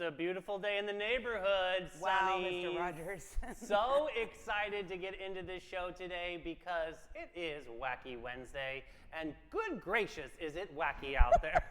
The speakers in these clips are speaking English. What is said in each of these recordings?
a beautiful day in the neighborhood, Wow, Sunny. Mr. Rogers. So excited to get into this show today because it is Wacky Wednesday, and good gracious, is it wacky out there?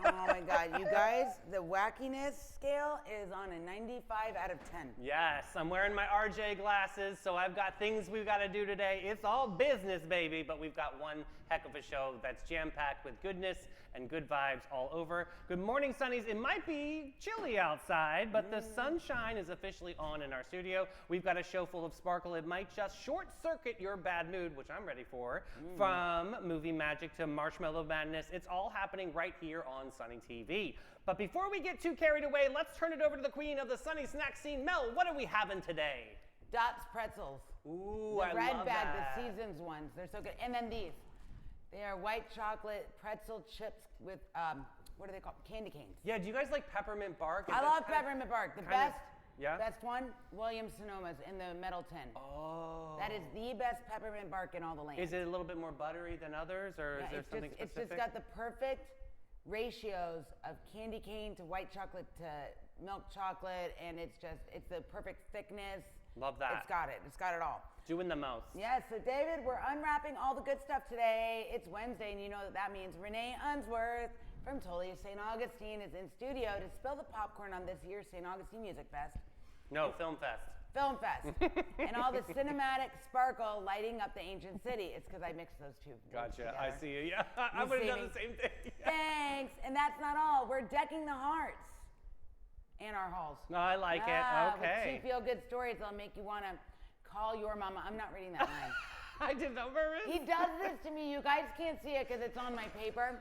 Oh my God, you guys, the wackiness scale is on a 95 out of 10. Yes, I'm wearing my RJ glasses, so I've got things we've got to do today. It's all business, baby, but we've got one heck of a show that's jam-packed with goodness and good vibes all over. Good morning, Sunnies. It might be chilly outside, but the sunshine is officially on in our studio. We've got a show full of sparkle. It might just short-circuit your bad mood, which I'm ready for. From movie magic to marshmallow madness, it's all happening right here on Sunny TV. But before we get too carried away, let's turn it over to the queen of the Sunny snack scene. Mel, what are we having today? Dots pretzels. Ooh, The I red love bag, that. the seasons ones. They're so good. And then these. They are white chocolate pretzel chips with, what are they called? Candy canes. Yeah, do you guys like peppermint bark? Is I that love kind of- peppermint bark. The kind of- best, yeah? best one, Williams Sonoma's in the metal tin. Oh. That is the best peppermint bark in all the land. Is it a little bit more buttery than others, or is there something it's specific? just got the perfect ratios of candy cane to white chocolate to milk chocolate, and it's the perfect thickness. Love that. It's got it. It's got it all. Doing the most. Yes, so David, we're unwrapping all the good stuff today. It's Wednesday, and you know what that means. Renee Unsworth from Tully St. Augustine is in studio to spill the popcorn on this year's St. Augustine Music Fest. No, Film Fest. Film Fest. And all the cinematic sparkle lighting up the ancient city. It's because I mixed those two words Gotcha. together. I see you. Yeah, I You would have see done me? the same thing. Thanks. And that's not all. We're decking the hearts and our halls. No, I like it. With Okay. two feel-good stories that'll make you want to call your mama. I'm not reading that line. I did that on purpose. He does this to me. You guys can't see it because it's on my paper.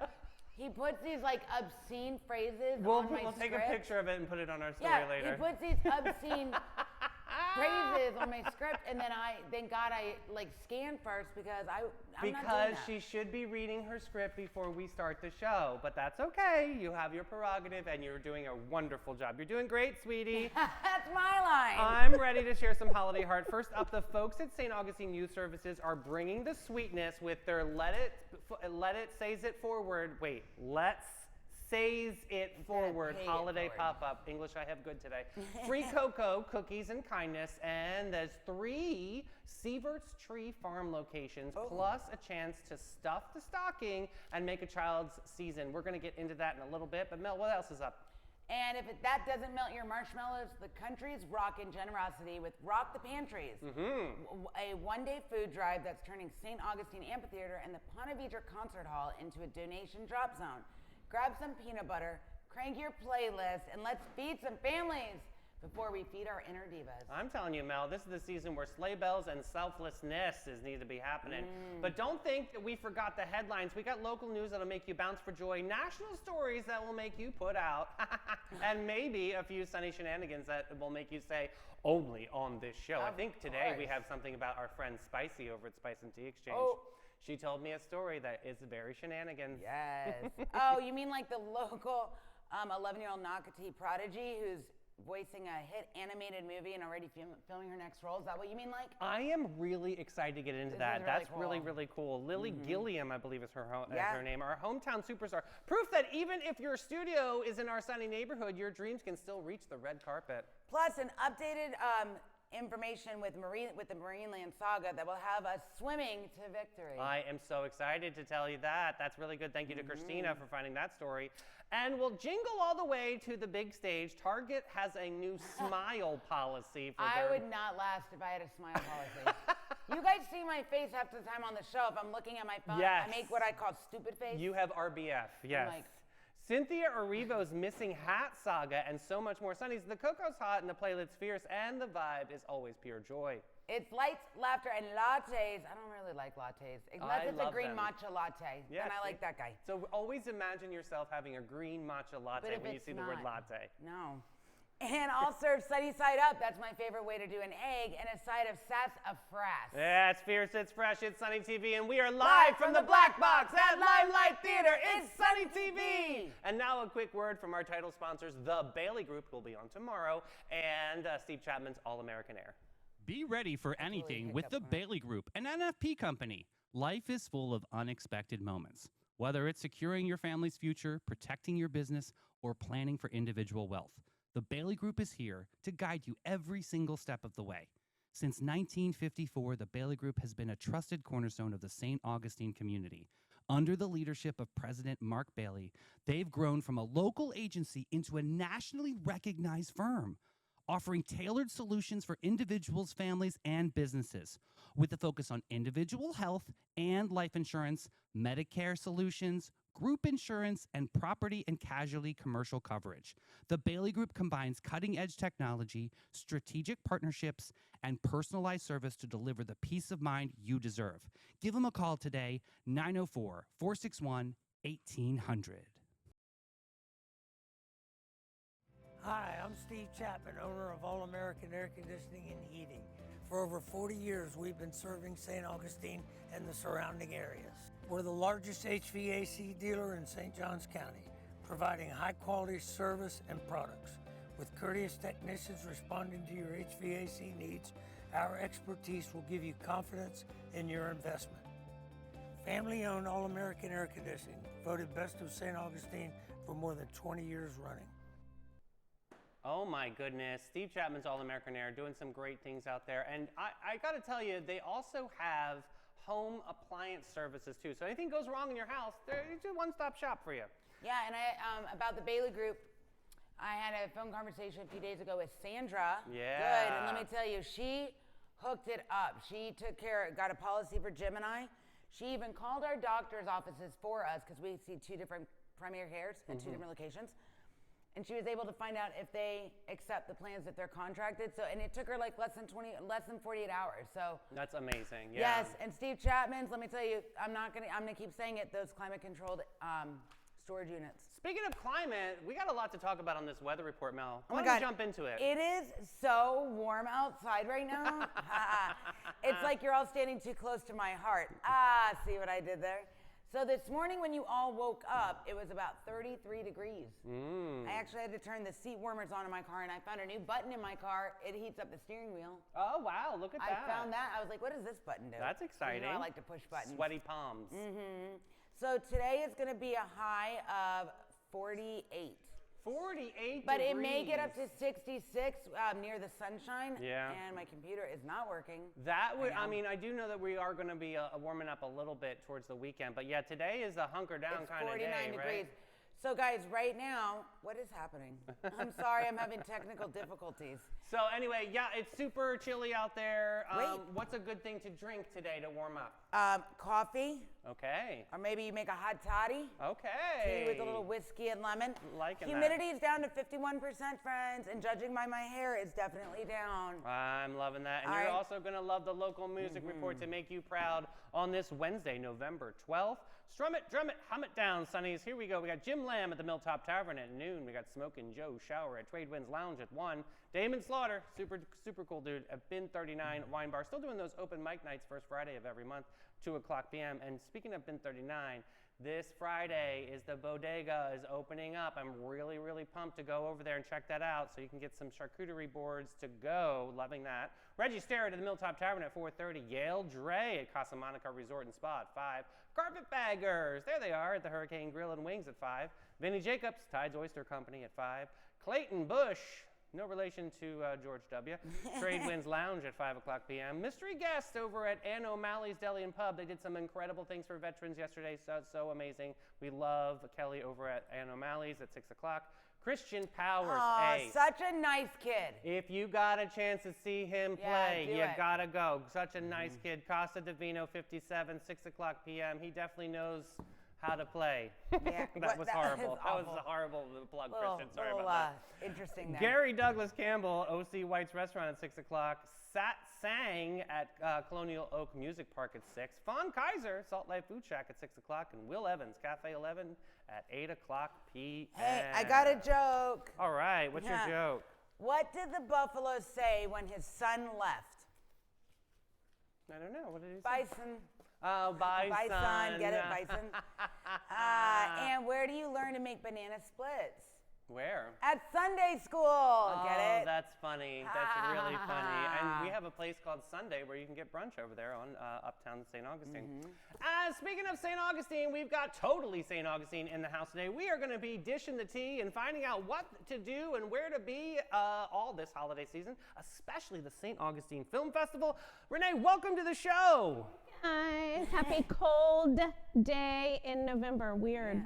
He puts these like obscene phrases on my We'll take a script. picture of it and put it on our story Yeah, later. he puts these obscene phrases on my script, and then thank God I like scan first because I'm not doing Because that. she should be reading her script before we start the show, but that's okay. You have your prerogative, and you're doing a wonderful job. You're doing great, sweetie. That's my line. I'm ready to share some holiday heart. First up, the folks at St. Augustine Youth Services are bringing the sweetness with their Let's Says It Forward pay it holiday forward. pop-up. English I have good today. Free cocoa, cookies, and kindness, and there's 3 Sievert's Tree Farm locations, plus a chance to stuff the stocking and make a child's season. We're going to get into that in a little bit, but Mel, what else is up? And if that doesn't melt your marshmallows, the country's rockin' generosity with Rock the Pantries, a one-day food drive that's turning St. Augustine Amphitheater and the Ponte Vedra Concert Hall into a donation drop zone. Grab some peanut butter, crank your playlist, and let's feed some families before we feed our inner divas. I'm telling you, Mel, this is the season where sleigh bells and selflessness need to be happening. But don't think that we forgot the headlines. We got local news that'll make you bounce for joy, national stories that will make you put out, and maybe a few sunny shenanigans that will make you say, only on this show. I Of think today we course. have something about our friend Spicy over at Spice and Tea Exchange. Oh. She told me a story that is very shenanigans. Yes. Oh, you mean like the local 11-year-old Nakati prodigy who's voicing a hit animated movie and already filming her next role? Is that what you mean like? I am really excited to get into This that. is really That's cool. really, really cool. Lily Gilliam, I believe is her Yeah. her name, our hometown superstar. Proof that even if your studio is in our sunny neighborhood, your dreams can still reach the red carpet. Plus, an updated information with the Marineland saga that will have us swimming to victory. I am so excited to tell you that. That's really good. Thank you to Christina for finding that story. And we'll jingle all the way to the big stage. Target has a new smile policy for I their... would not last if I had a smile policy. You guys see my face half the time on the show. If I'm looking at my phone, Yes. I make what I call stupid face. You have RBF, yes. like- Cynthia Erivo's Missing Hat Saga and so much more. Sunnies, the cocoa's hot and the playlet's fierce and the vibe is always pure joy. It's lights, laughter, and lattes. I don't really like lattes. Unless it's a love green them. matcha latte. Yeah, Then I see? like that guy. So always imagine yourself having a green matcha latte But if when you it's see the word not. latte. No. And I'll serve sunny side up. That's my favorite way to do an egg and a side of sassafras. Yeah, it's fierce, it's fresh, it's Sunny TV, and we are live from the Black Box at Limelight Theater. It's Sunny TV! And now a quick word from our title sponsors, the Bailey Group, who will be on tomorrow, and Steve Chapman's All-American Air. Be ready for anything with the hiccup on it. Bailey Group, an NFP company. Life is full of unexpected moments. Whether it's securing your family's future, protecting your business, or planning for individual wealth, The Bailey Group is here to guide you every single step of the way. Since 1954, the Bailey Group has been a trusted cornerstone of the St. Augustine community. Under the leadership of President Mark Bailey, they've grown from a local agency into a nationally recognized firm, offering tailored solutions for individuals, families, and businesses, with a focus on individual health and life insurance, Medicare solutions, group insurance, and property and casualty commercial coverage. The Bailey Group combines cutting-edge technology, strategic partnerships, and personalized service to deliver the peace of mind you deserve. Give them a call today, 904-461-1800. Hi, I'm Steve Chapman, owner of All American Air Conditioning and Heating. For over 40 years, we've been serving St. Augustine and the surrounding areas. We're the largest HVAC dealer in St. Johns County, providing high-quality service and products. With courteous technicians responding to your HVAC needs, our expertise will give you confidence in your investment. Family-owned All American Air Conditioning, voted Best of St. Augustine for more than 20 years running. Oh my goodness, Steve Chapman's All American Air doing some great things out there. And I gotta tell you, they also have home appliance services too. So anything goes wrong in your house, it's a one-stop shop for you. Yeah, and about the Bailey Group, I had a phone conversation a few days ago with Sandra. Yeah. Good, and let me tell you, she hooked it up. She took care, got a policy for Jim and I. She even called our doctor's offices for us because we see two different primary cares at two different locations. And she was able to find out if they accept the plans that they're contracted. So, and it took her like less than 48 hours. So that's amazing. Yeah. Yes, and Steve Chapman's. Let me tell you, I'm gonna keep saying it. Those climate-controlled storage units. Speaking of climate, we got a lot to talk about on this weather report, Mel. Oh Why my don't we God. jump into it? It is so warm outside right now. It's like you're all standing too close to my heart. See what I did there? So this morning when you all woke up, it was about 33 degrees. I actually had to turn the seat warmers on in my car, and I found a new button in my car. It heats up the steering wheel. Oh, wow, look at that. I found that. I was like, what does this button do? That's exciting. You know I like to push buttons. Sweaty palms. So today is going to be a high of 48. 48 But degrees. it may get up to 66 near the sunshine. Yeah. And my computer is not working. That would, I mean, I do know that we are going to be warming up a little bit towards the weekend. But yeah, today is a hunker down kind of day, 49 degrees. right? So guys, right now, what is happening? I'm sorry, I'm having technical difficulties. So anyway, yeah, it's super chilly out there. Wait. What's a good thing to drink today to warm up? Coffee, Okay. or maybe you make a hot toddy. Okay. Tea with a little whiskey and lemon. Liking that. Humidity is down to 51%, friends, and judging by my hair, it's definitely down. I'm loving that. And All you're right. also going to love the local music report to make you proud on this Wednesday, November 12th. Strum it, drum it, hum it down, Sonnies. Here we go. We got Jim Lamb at the Milltop Tavern at noon. We got Smokin' Joe Shower at Trade Winds Lounge at 1. Damon Slaughter, super cool dude, at Bin 39 Wine Bar. Still doing those open mic nights first Friday of every month, 2 o'clock p.m. And speaking of Bin 39, this Friday is the bodega is opening up. I'm really, really pumped to go over there and check that out so you can get some charcuterie boards to go. Loving that. Reggie Starrett at the Milltop Tavern at 4:30. Yale Dre at Casa Monica Resort and Spa at 5. Carpetbaggers, there they are at the Hurricane Grill and Wings at 5. Vinny Jacobs, Tide's Oyster Company at 5. Clayton Bush, no relation to George W. Trade Winds Lounge at 5 o'clock p.m. Mystery guest over at Ann O'Malley's Deli and Pub. They did some incredible things for veterans yesterday. So amazing. We love Kelly over at Ann O'Malley's at 6 o'clock. Christian Powers. Hey, Such a nice kid. if you got a chance to see him Yeah, play, do you it. gotta go. Such a nice kid. Casa Divino 57, 6 o'clock p.m. He definitely knows how to play. Yeah, that was horrible. was That was awful. a horrible plug, Little, Christian. Sorry little, about that. interesting there. Gary Douglas Campbell, OC White's Restaurant at 6 o'clock. Sang at Colonial Oak Music Park at 6. Fawn Kaiser, Salt Life Food Shack at 6 o'clock. And Will Evans, Cafe 11 at 8 o'clock p.m. Hey, I got a joke. All right, what's Yeah. your joke? What did the buffalo say when his son left? I don't know. What did he say? Bison. Oh, bison. Bison. Get it, bison? And where do you learn to make banana splits? Where? At Sunday school. Oh, Get it? that's funny. That's really funny. And we have a place called Sunday where you can get brunch over there on Uptown St. Augustine. Speaking of St. Augustine, we've got totally St. Augustine in the house today. We are going to be dishing the tea and finding out what to do and where to be all this holiday season, especially the St. Augustine Film Festival. Renee, welcome to the show. Guys, happy cold day in November. Weird.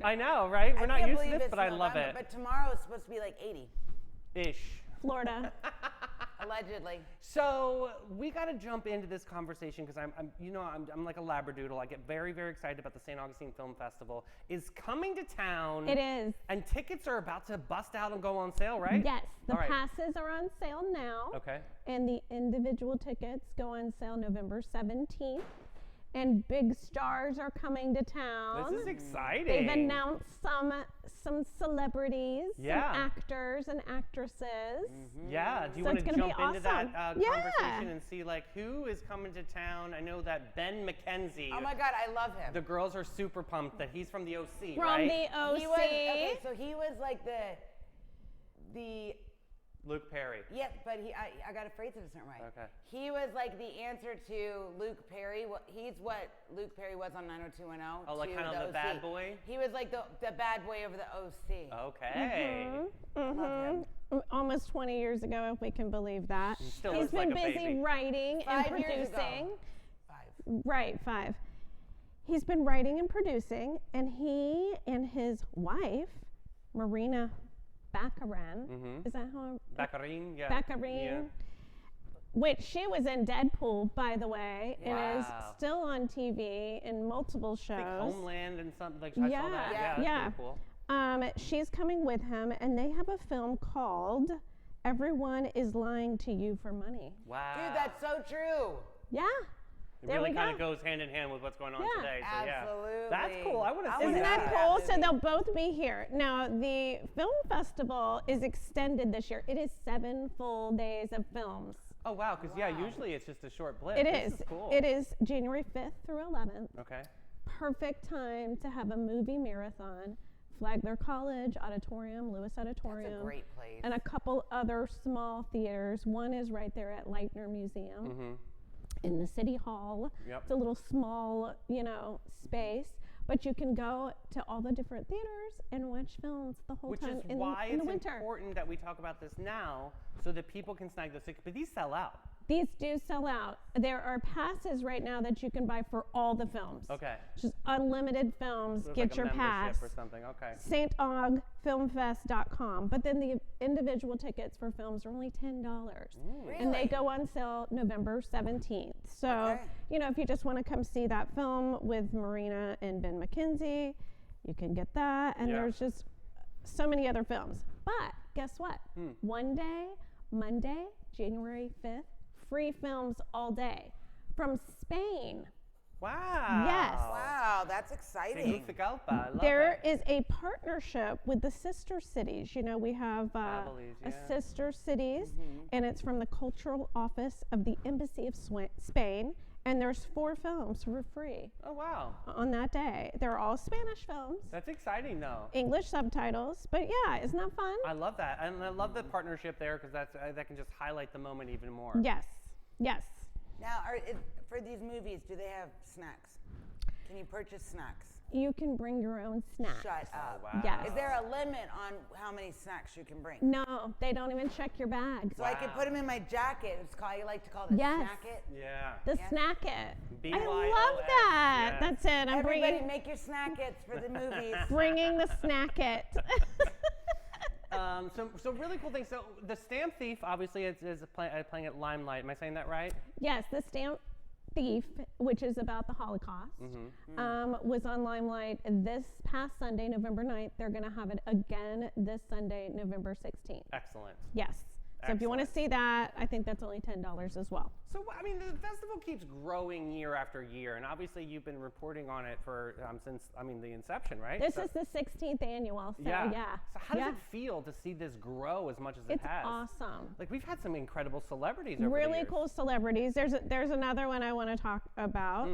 I know, right? We're not can't used to believe this, it's but I love November, it. But tomorrow is supposed to be like 80, Ish. Florida. allegedly. So we got to jump into this conversation because I'm like a labradoodle. I get very, very excited about the St. Augustine Film Festival is coming to town. It is. And tickets are about to bust out and go on sale, right? Yes, the All right. passes are on sale now. Okay. And the individual tickets go on sale November 17th. And big stars are coming to town. This is exciting. They've announced some celebrities, Yeah. some actors and actresses. Yeah. Do you So want it's to gonna be jump into that awesome. Yeah. conversation and see like who is coming to town? I know that Ben McKenzie. Oh my God, I love him. The girls are super pumped that he's from the OC, From right? the OC. He was, okay, so he was like the Luke Perry. yeah, but I got to phrase it a certain way. Okay. He was like the answer to Luke Perry. He's what Luke Perry was on 90210. Oh, like to kind of the OC. bad boy? He was like the bad boy over the OC. Okay. Love him. Almost 20 years ago, if we can believe that. still He's looks been like a busy baby. writing and 5 years ago. producing. 5. Right, 5. He's been writing and producing, and he and his wife, Marina Baccarin, is that how? Baccarin, yeah. Baccarin, Yeah. which she was in Deadpool, by the way, and is Wow. still on TV in multiple shows. Like Homeland and something like I saw that. Yeah, That's yeah. pretty cool. She's coming with him, and they have a film called Everyone is Lying to You for Money. Wow. Dude, that's so true. Yeah. It there really we kind of go. goes hand in hand with what's going on Yeah. today. So yeah. Absolutely. That's cool. I want to I see wanna Isn't that. that Yeah. cool? So movie. they'll both be here. Now, the film festival is extended this year. It is 7 full days of films. Oh wow, because usually it's just a short blip. It This is. cool. It is January 5th through 11th. Okay. Perfect time to have a movie marathon. Flagler College Auditorium, Lewis Auditorium. That's a great place. And a couple other small theaters. One is right there at Leitner Museum in the City Hall. Yep. It's a little small, space, but you can go to all the different theaters and watch films the whole Which time is in why the it's winter. important that we talk about this now, so that people can snag those tickets. But these sell out. These do sell out. There are passes right now that you can buy for all the films. Okay. Just unlimited films. So it's Get like your a pass. membership or something. Okay. StAugFilmFest.com. But then the individual tickets for films are only $10. And they Really? go on sale November 17th. So, Okay. if you just want to come see that film with Marina and Ben McKenzie, you can get that. And Yeah. there's just so many other films. But guess what? One day, Monday, January 5th, free films all day from Spain. Wow. Yes. Wow, that's exciting. Tegucigalpa. I love There that. is a partnership with the sister cities. We have Abilene, a yeah. sister cities, and it's from the Cultural Office of the Embassy of Spain. And there's 4 films for free Oh wow. on that day. They're all Spanish films, That's exciting though. English subtitles. But yeah, isn't that fun? I love that, and I love the partnership there because that can just highlight the moment even more. Yes, yes. Now, for these movies, do they have snacks? Can you purchase snacks? You can bring your own snacks. Shut up. wow. Yes. Is there a limit on how many snacks you can bring? No, they don't even check your bag. So I could put them in my jacket. It's called, you like to call it Yes. snack it. Yeah. The Yeah. snack it. I BYOS, love that. yes. That's it. I'm Everybody bringing make your snack its for the movies. bringing the snack it. So really cool thing. So the Stamp Thief obviously is playing at Limelight. Am I saying that right? Yes, the Stamp Thief, which is about the Holocaust, was on Limelight this past Sunday, November 9th. They're going to have it again this Sunday, November 16th. Excellent. Yes. So if you want to Excellent. see that, I think that's only $10 as well. So I mean, the festival keeps growing year after year, and obviously you've been reporting on it for since the inception, right? This So- is the 16th annual, so yeah. So how does Yeah. it feel to see this grow as much as it It's has? awesome. Like we've had some incredible celebrities over the Really years. cool celebrities. There's another one I want to talk about.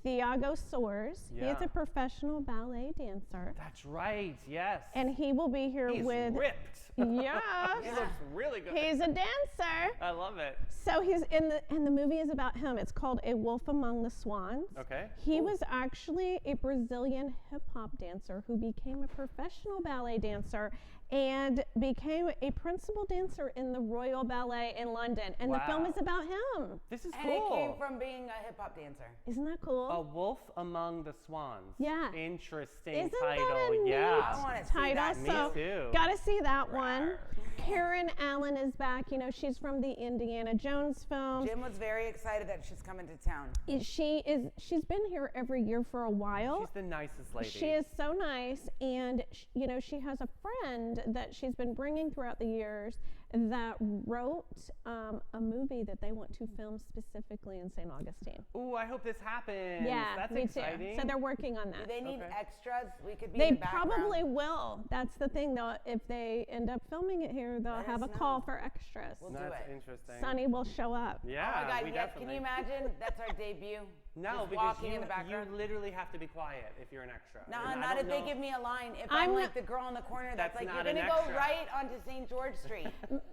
Thiago Soares. He is Yeah. a professional ballet dancer. That's right. Yes. And he will be here He's with. ripped. Yes. He looks really good. He's a dancer. I love it. So he's and the movie is about him. It's called A Wolf Among the Swans. Okay. He was actually a Brazilian hip hop dancer who became a professional ballet dancer and became a principal dancer in the Royal Ballet in London. And the film Wow. is about him. This is And cool. it came from being a hip hop dancer. Isn't that cool? A Wolf Among the Swans. Yeah. Interesting Isn't title. that a yeah. I want to see title? that. Me So too. gotta see that one. Rawr. Karen Allen is back. You know, she's from the Indiana Jones films. Jim was very excited that she's coming to town. She's been here every year for a while. She's the nicest lady. She is so nice, and you know, she has a friend that she's been bringing throughout the years that wrote a movie that they want to film specifically in St. Augustine. Ooh, I hope this happens. Yeah, That's me exciting. too. So they're working on Do that. they need Okay. extras? We could be They in the background. probably will. That's the thing, though. If they end up filming it here, they'll Let have a us call know. for extras. We'll do That's it. interesting. Sonny will show up. Yeah. Oh my God, we yes. definitely. Can you imagine? That's our debut. No, Just because walking in the background. you literally have to be quiet if you're an extra. No, And I not don't if they know- give me a line. If I'm I'm not- like the girl in the corner that's That's like, not you're an gonna go extra. right onto St. George Street.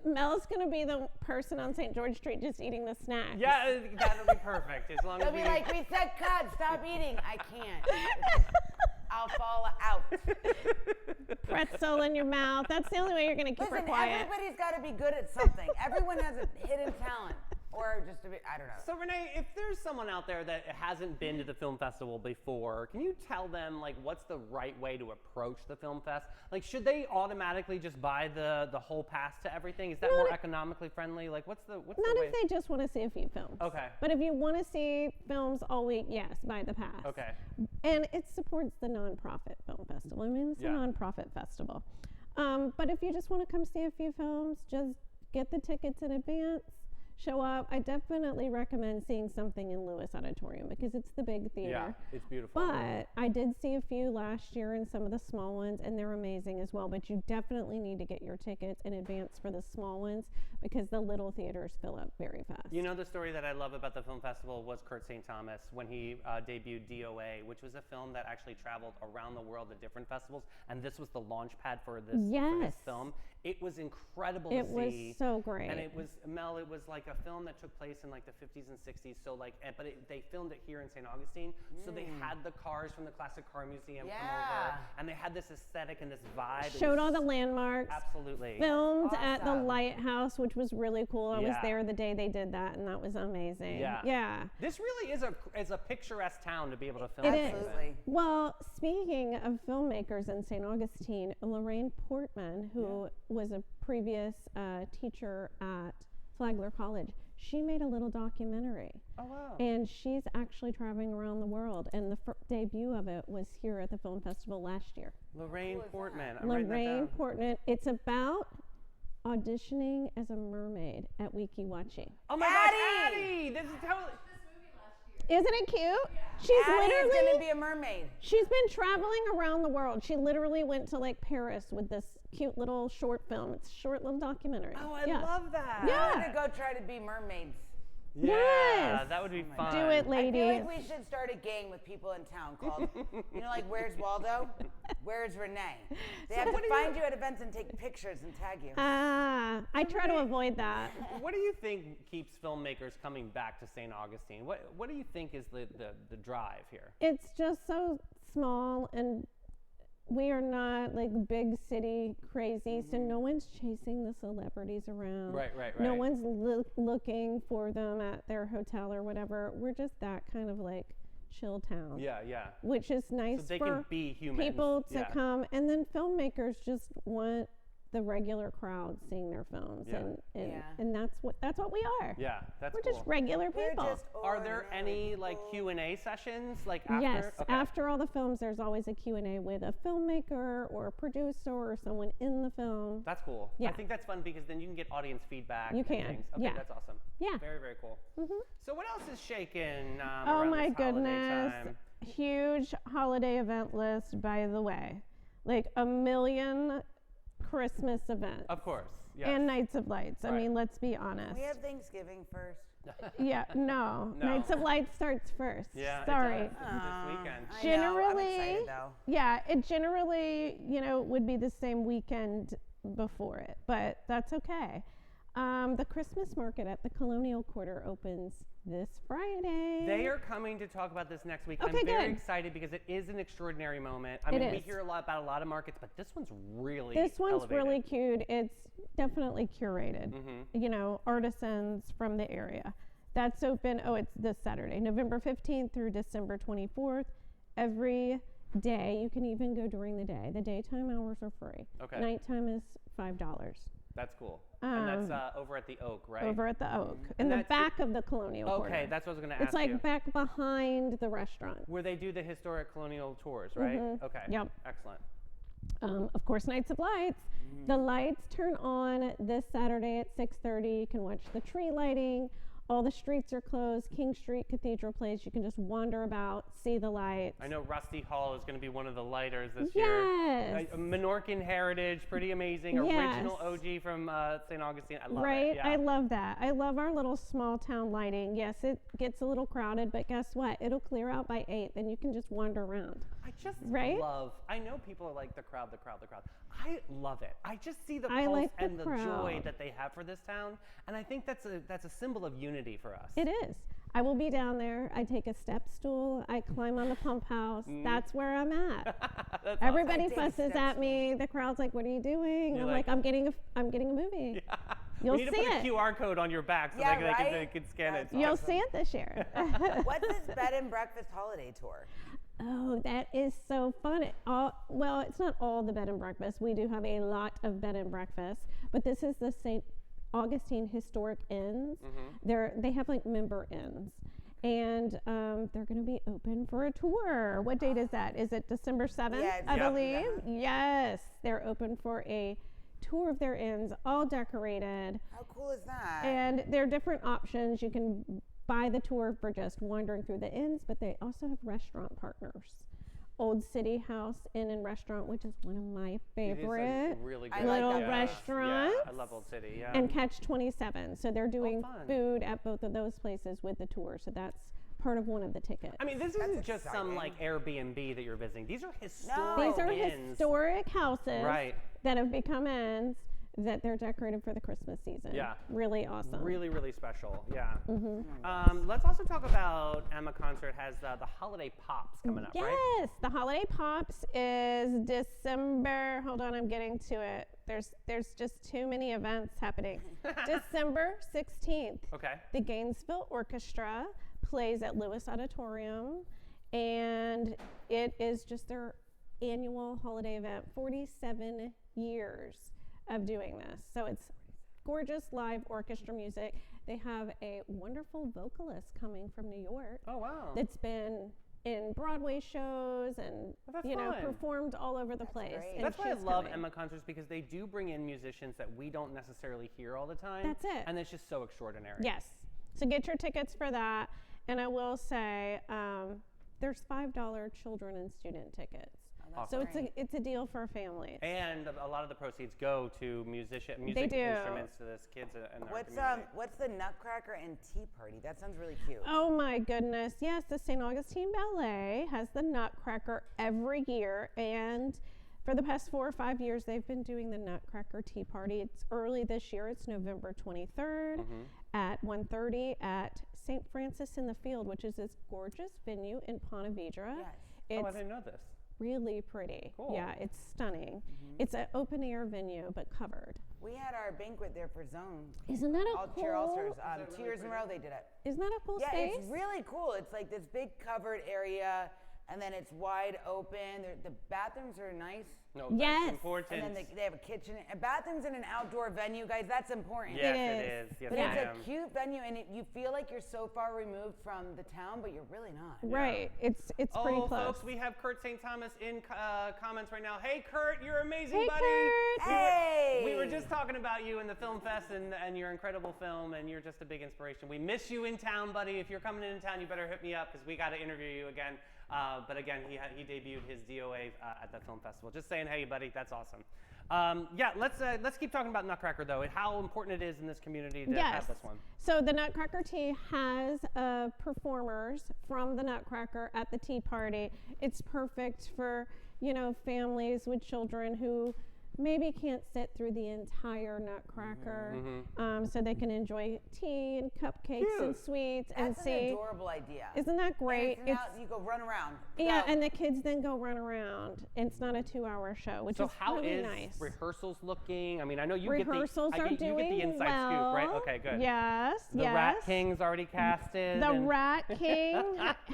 Mel's gonna be the person on St. George Street just eating the snacks. Yeah, that'll be perfect. As long They'll as be we. like, we said cut, stop eating. I can't. I'll fall out. Pretzel in your mouth. That's the only way you're gonna keep her Listen, quiet. everybody's got to be good at something. Everyone has a hidden talent, or just a bit, I don't know. So Renee, if there's someone out there that hasn't been to the film festival before, can you tell them like what's the right way to approach the film fest? Like, should they automatically just buy the whole pass to everything? Is that more economically friendly? Like, what's the Not way? if they just want to see a few films. Okay. But if you want to see films all week, yes, buy the pass. Okay. And it supports the nonprofit film festival. I mean, it's Yeah. a nonprofit festival. But if you just want to come see a few films, just get the tickets in advance. Show up. I definitely recommend seeing something in Lewis Auditorium because it's the big theater. Yeah, it's beautiful. But I did see a few last year and some of the small ones, and they're amazing as well. But you definitely need to get your tickets in advance for the small ones because the little theaters fill up very fast. You know, the story that I love about the film festival was Kurt St. Thomas when he debuted DOA, which was a film that actually traveled around the world at different festivals, and this was the launch pad for this Yes. film. It was incredible It to was see. so great. And it was, Mel, it was like a film that took place in like the 50s and 60s. So like, they filmed it here in St. Augustine. So they had the cars from the Classic Car Museum come Yeah. over, and they had this aesthetic and this vibe. It Showed was all the landmarks. absolutely. Filmed at the Awesome. Lighthouse, which was really cool. I was Yeah. there the day they did that, and that was amazing. Yeah. Yeah. This really is a picturesque town to be able to film. It this is. in. Absolutely. Well, speaking of filmmakers in St. Augustine, Lorraine Portman, who was a previous teacher at Flagler College, she made a little documentary. Oh wow. And she's actually traveling around the world. And the debut of it was here at the film festival last year. Lorraine cool is that? Portman. I'm writing that Lorraine down. Portman. It's about auditioning as a mermaid at Wiki Watching. Oh my Addie! gosh, Addie! This is totally. Isn't it cute? She's Addie is literally gonna be a mermaid. she's been traveling around the world. She literally went to like Paris with this cute little short film. It's a short little documentary. Oh, I yeah. love that. Yeah. I'm gonna go try to be mermaids. Yeah, Yes. that would be my fun. Do it, I feel ladies. like we should start a gang with people in town called, you know, like Where's Waldo? Where's Renee? They have to find you at events and take pictures and tag you. I try to avoid that. What do you think keeps filmmakers coming back to St. Augustine? What do you think is the drive here? It's just so small, and we are not like big city crazy, so no one's chasing the celebrities around. Right, right, No right. one's looking for them at their hotel or whatever. We're just that kind of like chill town. Yeah, yeah. Which is nice So they for can be humans. people to Yeah. come, and then filmmakers just want the regular crowd seeing their films, Yeah. and that's what we are. Yeah, that's We're cool. just regular We're people. just Are there ordinary any like people. Q&A sessions like after? Yes, Okay. after all the films, there's always a Q&A with a filmmaker or a producer or someone in the film. That's cool. I Yeah. think that's fun because then you can get audience feedback. You and can, Things. Okay, yeah. that's awesome. Yeah. Very, very cool. So what else is shaking? Oh around my this holiday goodness. time? Huge holiday event list, by the way. Like a million Christmas events. Of course. Yes. And Nights of Lights. I Right. mean, let's be honest. We have Thanksgiving first. Yeah, no. No. Nights of Lights starts first. Yeah, Sorry. it does. This weekend. I know. I'm Generally, excited though. yeah, it generally, would be the same weekend before it, but that's okay. The Christmas market at the Colonial Quarter opens this Friday. They are coming to talk about this next week. Okay, I'm very good. excited because it is an extraordinary moment. I It mean, we is. hear about a lot of markets, but this one's really This one's elevated. really cute. It's definitely curated. Mm-hmm. Artisans from the area. That's open. Oh, it's this Saturday, November 15th through December 24th. Every day, you can even go during the day. The daytime hours are free. Okay. Nighttime is $5. That's cool. And that's over at the Oak, right? Over at the Oak, in And the that's- back of the Colonial Quarter. Okay, that's what I was going to ask It's like you. back behind the restaurant. Where they do the historic colonial tours, right? Mhm. Okay. Yep. Excellent. Of course, Nights of Lights. The lights turn on this Saturday at 6:30. You can watch the tree lighting. All the streets are closed. King Street Cathedral Place. You can just wander about, see the lights. I know Rusty Hall is going to be one of the lighters this year. Yes. Menorcan heritage, pretty amazing. Yes. Original OG from St. Augustine. I love Right? it. Yeah. I love that. I love our little small town lighting. Yes, it gets a little crowded, but guess what? It'll clear out by 8, then you can just wander around. I just Right? love. I know people are like the crowd. I love it. I just see the I pulse like the and the joy crowd. that they have for this town, and I think that's a symbol of unity for us. It is. I will be down there. I take a step stool. I climb on the pump house. That's where I'm at. That's Everybody I take fusses step at me. The crowd's like, "What are you doing?" You're I'm like- like, "I'm getting a movie." awesome. You'll we need to see put it. a QR code on your back so Yeah, they right? can scan That's it. You'll awesome. see it this year. What's this bed and breakfast holiday tour? Oh, that is so fun. Well, it's not all the bed and breakfast. We do have a lot of bed and breakfast, but this is the St. Augustine Historic Inns. They have like member inns, and they're going to be open for a tour. What date is that? Is it December 7th? Yeah, it's I Yep. believe. Uh-huh. Yes, they're open for a tour of their inns, all decorated. How cool is that? And there are different options. You can buy the tour for just wandering through the inns, but they also have restaurant partners. Old City House Inn and Restaurant, which is one of my It is favorite. a really I good like little that place. restaurants. Yeah, I love Old City. Yeah. And Catch 27. So they're doing fun. food at both of those places with the tour. So that's part of one of the tickets. I mean, this isn't just some exciting. like Airbnb that you're visiting. These are historic These are inns. historic houses Right. that have become inns that they're decorated for the Christmas season. Yeah. Really awesome. Really, really special. Yeah. Mm-hmm. Let's also talk about Emma Concert has the holiday pops coming up, right? Yes, the Holiday Pops is December. Hold on, I'm getting to it. There's just too many events happening. December 16th. Okay. The Gainesville Orchestra plays at Lewis Auditorium, and it is just their annual holiday event. 47 years of doing this. So it's gorgeous live orchestra music. They have a wonderful vocalist coming from New York Oh wow. that's been in Broadway shows and Oh, that's fun. performed all over the place. great. and That's why I she's love coming. Emma Concerts because they do bring in musicians that we don't necessarily hear all the time. That's it. And it's just so extraordinary. Yes. So get your tickets for that. And I will say there's $5 children and student tickets. So it's a deal for families. And a lot of the proceeds go to music do. instruments to this kids in our community. What's the Nutcracker and Tea Party? That sounds really cute. Oh my goodness. Yes, the St. Augustine Ballet has the Nutcracker every year. And for the past 4 or 5 years, they've been doing the Nutcracker Tea Party. It's early this year. It's November 23rd at 1:30 at St. Francis in the Field, which is this gorgeous venue in Ponte Vedra. Yes. Oh, I It's didn't know this. really pretty. Cool. Yeah, it's stunning. It's an open air venue, but covered. We had our banquet there for Zone. Isn't that a All Cheer All cool? Stars. 2 years in a row they did it. Isn't that a cool Yeah, space? it's really cool. It's like this big covered area, and then it's wide open. The bathrooms are nice. No, Yes. that's important. And then they have a kitchen. Bathrooms in an outdoor venue, guys, that's important. Yes, It it is. is. Yes, But I it's am. a cute venue, and you feel like you're so far removed from the town, but you're really not. Right. It's pretty Oh, close. folks, we have Kurt St. Thomas in comments right now. Hey, Kurt, you're amazing, Hey, buddy. Kurt. Hey! We were just talking about you in the film fest and your incredible film, and you're just a big inspiration. We miss you in town, buddy. If you're coming into town, you better hit me up because we got to interview you again. But again, he debuted his DOA at the film festival. Just saying, hey, buddy, that's awesome. Yeah, let's keep talking about Nutcracker though, and how important it is in this community to Yes. have this one. So the Nutcracker Tea has performers from the Nutcracker at the tea party. It's perfect for, families with children who maybe can't sit through the entire Nutcracker, so they can enjoy tea and cupcakes and sweets and That's see. an adorable idea. Isn't that great? And it's you go run around. Yeah, Go. and the kids then go run around. It's not a 2-hour show, which So is how really is nice. rehearsals looking? I mean, I know you Rehearsals get are the, you doing get the inside well. scoop, right? Okay, good. Yes, The yes. Rat King's already casted. The and- Rat King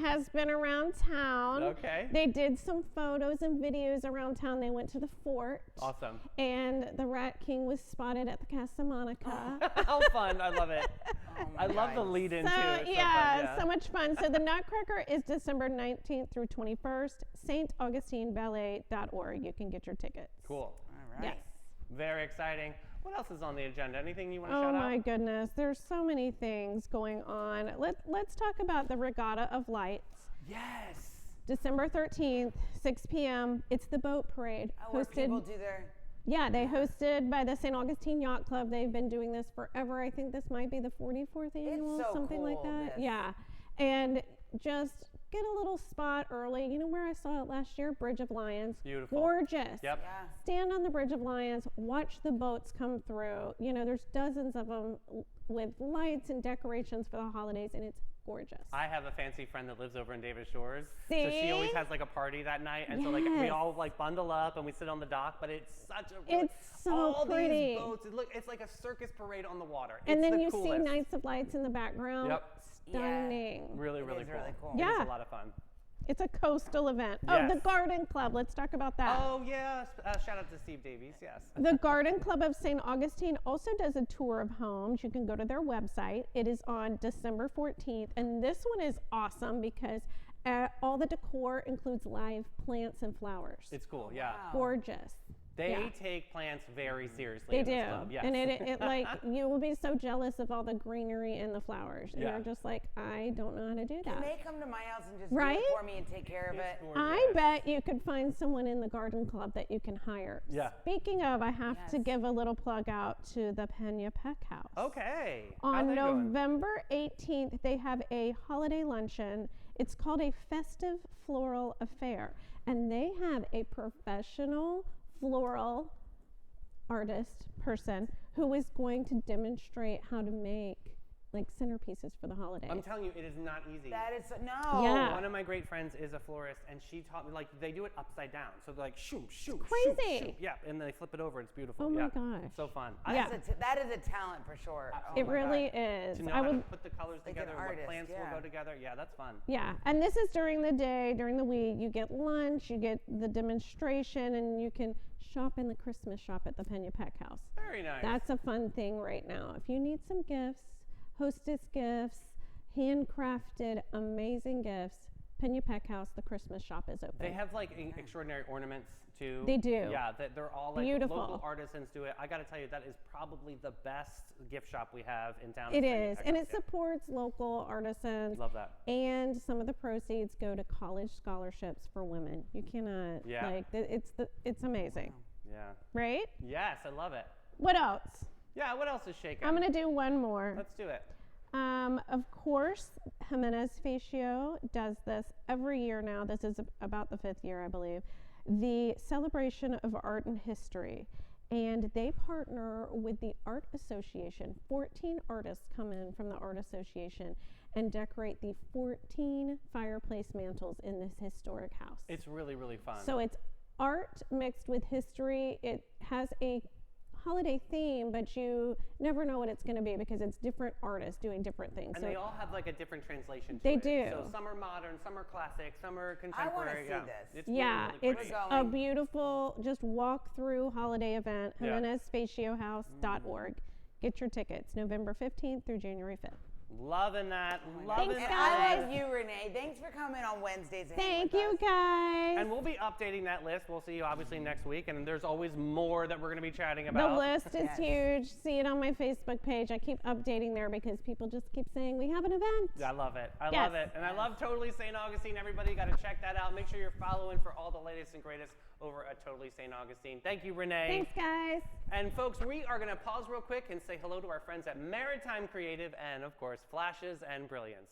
has been around town. Okay. They did some photos and videos around town. They went to the fort. Awesome. And the Rat King was spotted at the Casa Monica. How fun. I love it. I love the lead in So, too. It's so fun, yeah, so much fun. So the Nutcracker is December 19th through 21st. StAugustineBallet.org. You can get your tickets. Cool. All right. Yes. Very exciting. What else is on the agenda? Anything you want to Oh shout out? my goodness, there's so many things going on. Let's talk about the Regatta of Lights. Yes. December 13th, 6 p.m. It's the boat parade Oh, where people do their. Yeah, they hosted by the St. Augustine Yacht Club. They've been doing this forever. I think this might be the 44th annual, so something like cool, that. this. Yeah, and just get a little spot early. You know where I saw it last year? Bridge of Lions. Beautiful. Gorgeous. Yep. Yeah. Stand on the Bridge of Lions, watch the boats come through. There's dozens of them with lights and decorations for the holidays, and it's gorgeous. I have a fancy friend that lives over in Davis Shores. So she always See? has like a party that night. And so like we Yes. all like bundle up and we sit on the dock, but it's such a really, It's so all pretty. these boats. It's like a circus parade on the water. And It's then the you see coolest. Nights of Lights in the background. Yep. Stunning. Really, It really is cool. really cool. It is Yeah. a lot of fun. It's a coastal event. Oh, the Yes. Garden Club. Let's talk about that. Oh yeah, shout out to Steve Davies. Yes. The Garden Club of St. Augustine also does a tour of homes. You can go to their website. It is on December 14th. And this one is awesome because all the decor includes live plants and flowers. It's cool. Yeah. Wow. Gorgeous. They Yeah. take plants very seriously. They in do. this club. Yes. And it like, you will be so jealous of all the greenery and the flowers. And Yeah. you're just like, I don't know how to do Can that. they come to my house and just Right? do it for me and take care of It's it? gorgeous. I bet you could find someone in the Garden Club that you can hire. Yeah. Speaking of, I have to Yes. give a little plug out to the Pena Peck House. Okay. How's On that going? November 18th, they have a holiday luncheon. It's called a Festive Floral Affair. And they have a professional floral artist person who is going to demonstrate how to make like centerpieces for the holidays. I'm telling you, it is not easy. That is no. Yeah. One of my great friends is a florist, and she taught me like they do it upside down. So they're like shoom, shoom, shoom, crazy. shoom. Yeah, and they flip it over. It's beautiful. Oh my yeah. gosh. It's so fun. Yeah. That is a talent for sure. Oh It my really God. is. To know I how to would put the colors Like an together, what artist, plants yeah. will go together. Yeah, that's fun. Yeah, and this is during the day, during the week. You get lunch, you get the demonstration, and you can shop in the Christmas shop at the Pena Peck House. Very nice. That's a fun thing right now. If you need some gifts, hostess gifts, handcrafted, amazing gifts, Pena Peck House, the Christmas shop is open. They have like extraordinary ornaments too. They do. Yeah, they're all like Beautiful. local artisans do it. I got to tell you, that is probably the best gift shop we have in town. It Pena is, Peck and House. it supports local artisans. Love that. And some of the proceeds go to college scholarships for women. You cannot Yeah. it's amazing, Yeah. right? Yes, I love it. What else? Yeah. What else is shaking? I'm gonna do one more. Let's do it. Of course, Jimenez Facio does this every year now. This is about the 5th year, I believe. The Celebration of Art and History. And they partner with the Art Association. 14 artists come in from the Art Association and decorate the 14 fireplace mantles in this historic house. It's really, really fun. So it's art mixed with history. It has a holiday theme, but you never know what it's going to be because it's different artists doing different things. and So they all have like a different translation to They it. do. So some are modern, some are classic, some are I wanna contemporary. see yeah. this. It's yeah, really, really it's pretty. We're a going. beautiful just walk through holiday event. Yeah. JimenezFacioHouse.org. Get your tickets November 15th through January 5th. Loving that. Loving Thanks, And that. I love you, Renee. Thanks for coming on Wednesdays. and hanging Thank with you us. guys. And we'll be updating that list. We'll see you obviously next week. And there's always more that we're going to be chatting The about. list is Yes. huge. See it on my Facebook page. I keep updating there because people just keep saying we have an event. I love it. I Yes. love it. And I love Totally St. Augustine. Everybody got to check that out. Make sure you're following for all the latest and greatest over at Totally St. Augustine. Thank you, Renee. Thanks, guys. And folks, we are going to pause real quick and say hello to our friends at Maritime Creative and, of course, Flashes and Brilliance.